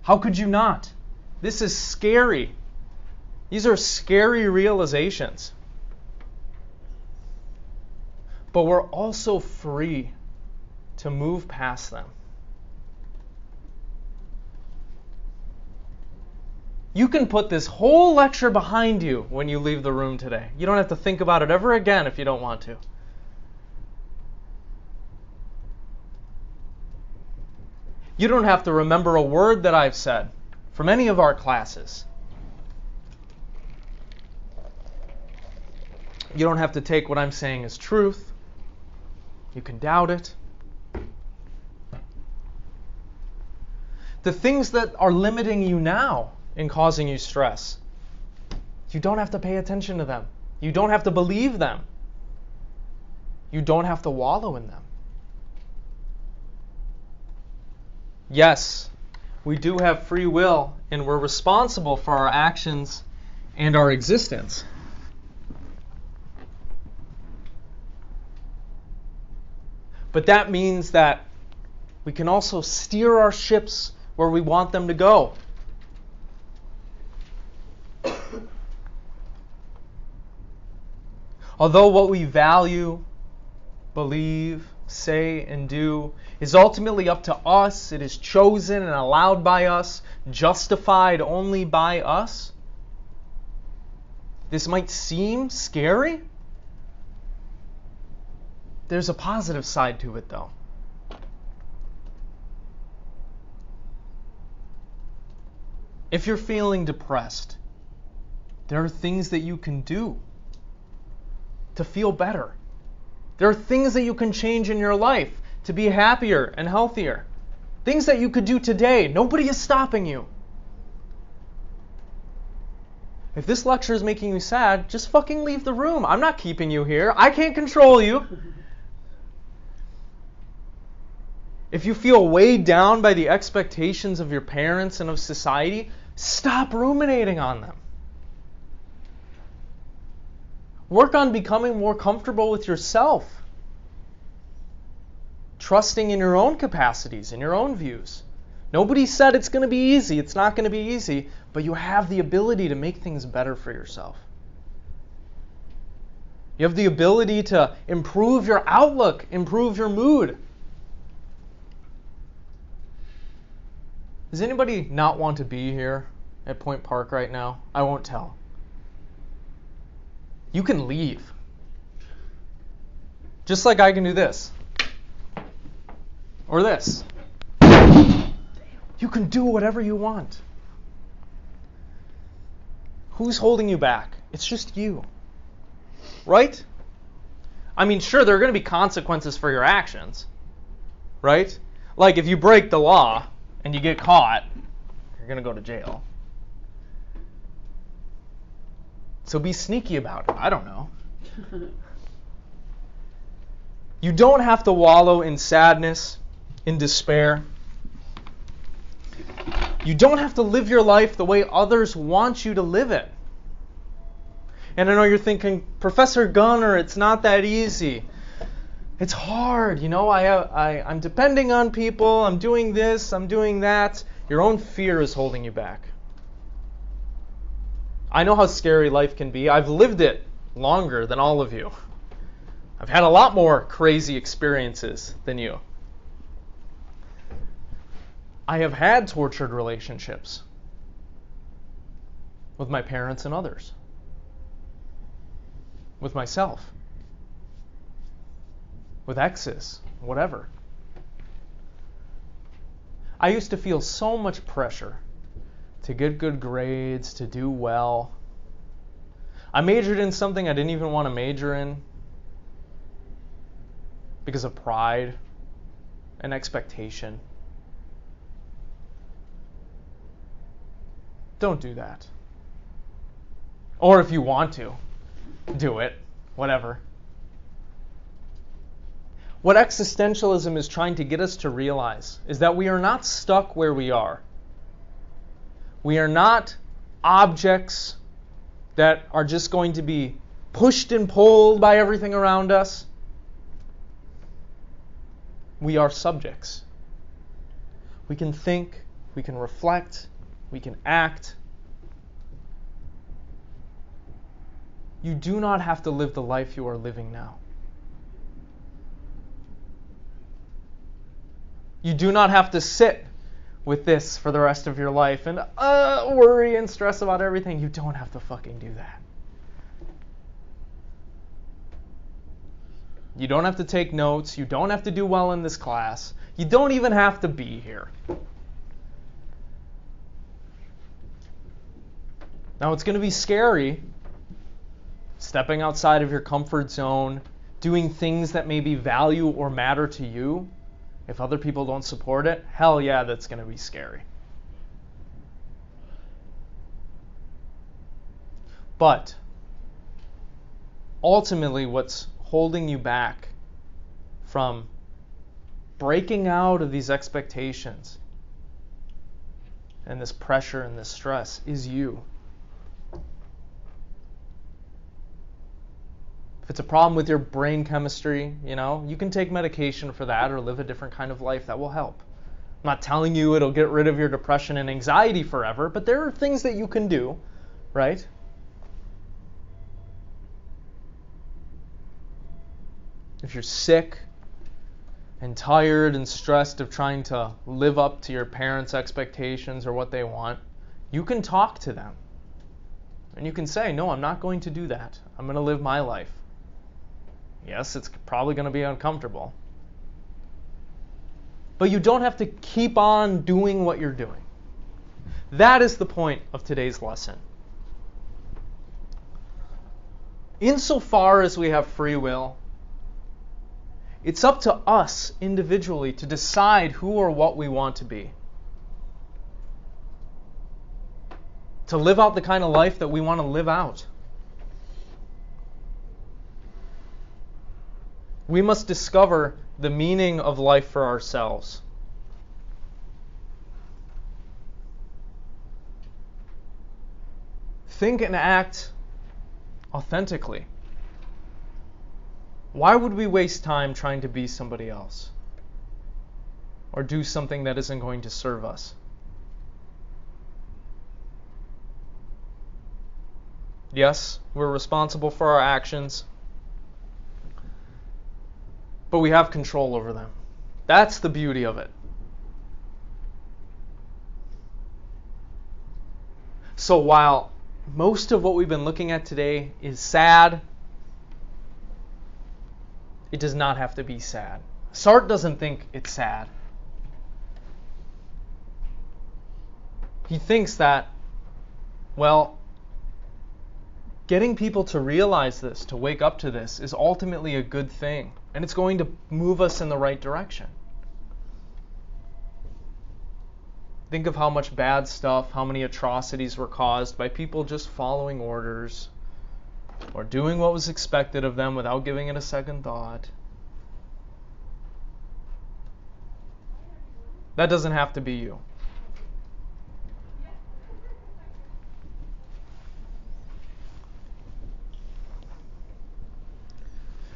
How could you not? This is scary. These are scary realizations. But we're also free to move past them. You can put this whole lecture behind you when you leave the room today. You don't have to think about it ever again if you don't want to. You don't have to remember a word that I've said from any of our classes. You don't have to take what I'm saying as truth. You can doubt it. The things that are limiting you now and causing you stress, you don't have to pay attention to them. You don't have to believe them. You don't have to wallow in them. Yes, we do have free will, and we're responsible for our actions and our existence. But that means that we can also steer our ships where we want them to go. Although what we value, believe, say, and do is ultimately up to us, it is chosen and allowed by us, justified only by us, this might seem scary. There's a positive side to it, though. If you're feeling depressed, there are things that you can do to feel better. There are things that you can change in your life to be happier and healthier. Things that you could do today. Nobody is stopping you. If this lecture is making you sad, just fucking leave the room. I'm not keeping you here. I can't control you. If you feel weighed down by the expectations of your parents and of society, stop ruminating on them. Work on becoming more comfortable with yourself. Trusting in your own capacities, in your own views. Nobody said it's going to be easy. It's not going to be easy, but you have the ability to make things better for yourself. You have the ability to improve your outlook, improve your mood. Does anybody not want to be here at Point Park right now? I won't tell. You can leave. Just like I can do this. Or this. You can do whatever you want. Who's holding you back? It's just you. Right? I mean, sure, there are going to be consequences for your actions. Right? Like if you break the law and you get caught, you're going to go to jail. So be sneaky about it. I don't know. You don't have to wallow in sadness, in despair. You don't have to live your life the way others want you to live it. And I know you're thinking, Professor Gunner, it's not that easy. It's hard, I'm depending on people, I'm doing this, I'm doing that. Your own fear is holding you back. I know how scary life can be. I've lived it longer than all of you. I've had a lot more crazy experiences than you. I have had tortured relationships with my parents and others, with myself, with exes, whatever. I used to feel so much pressure to get good grades, to do well. I majored in something I didn't even want to major in because of pride and expectation. Don't do that. Or if you want to, do it. Whatever. What existentialism is trying to get us to realize is that we are not stuck where we are. We are not objects that are just going to be pushed and pulled by everything around us. We are subjects. We can think, we can reflect, we can act. You do not have to live the life you are living now. You do not have to sit with this for the rest of your life and worry and stress about everything. You don't have to fucking do that. You don't have to take notes. You don't have to do well in this class. You don't even have to be here. Now, it's going to be scary stepping outside of your comfort zone, doing things that maybe value or matter to you. If other people don't support it, hell yeah, that's going to be scary. But ultimately, what's holding you back from breaking out of these expectations and this pressure and this stress is you. If it's a problem with your brain chemistry, you can take medication for that or live a different kind of life. That will help. I'm not telling you it'll get rid of your depression and anxiety forever, but there are things that you can do, right? If you're sick and tired and stressed of trying to live up to your parents' expectations or what they want, you can talk to them. And you can say, no, I'm not going to do that. I'm going to live my life. Yes, it's probably going to be uncomfortable. But you don't have to keep on doing what you're doing. That is the point of today's lesson. Insofar as we have free will, it's up to us individually to decide who or what we want to be. To live out the kind of life that we want to live out. We must discover the meaning of life for ourselves. Think and act authentically. Why would we waste time trying to be somebody else? Or do something that isn't going to serve us? Yes, we're responsible for our actions, but we have control over them. That's the beauty of it. So while most of what we've been looking at today is sad, it does not have to be sad. Sartre doesn't think it's sad. He thinks that, getting people to realize this, to wake up to this, is ultimately a good thing. And it's going to move us in the right direction. Think of how much bad stuff, how many atrocities were caused by people just following orders or doing what was expected of them without giving it a second thought. That doesn't have to be you.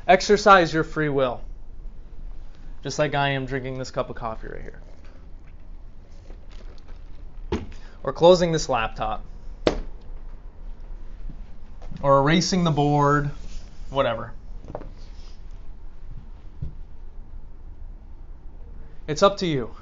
Exercise your free will. Just like I am drinking this cup of coffee right here. Or closing this laptop. Or erasing the board. Whatever. It's up to you.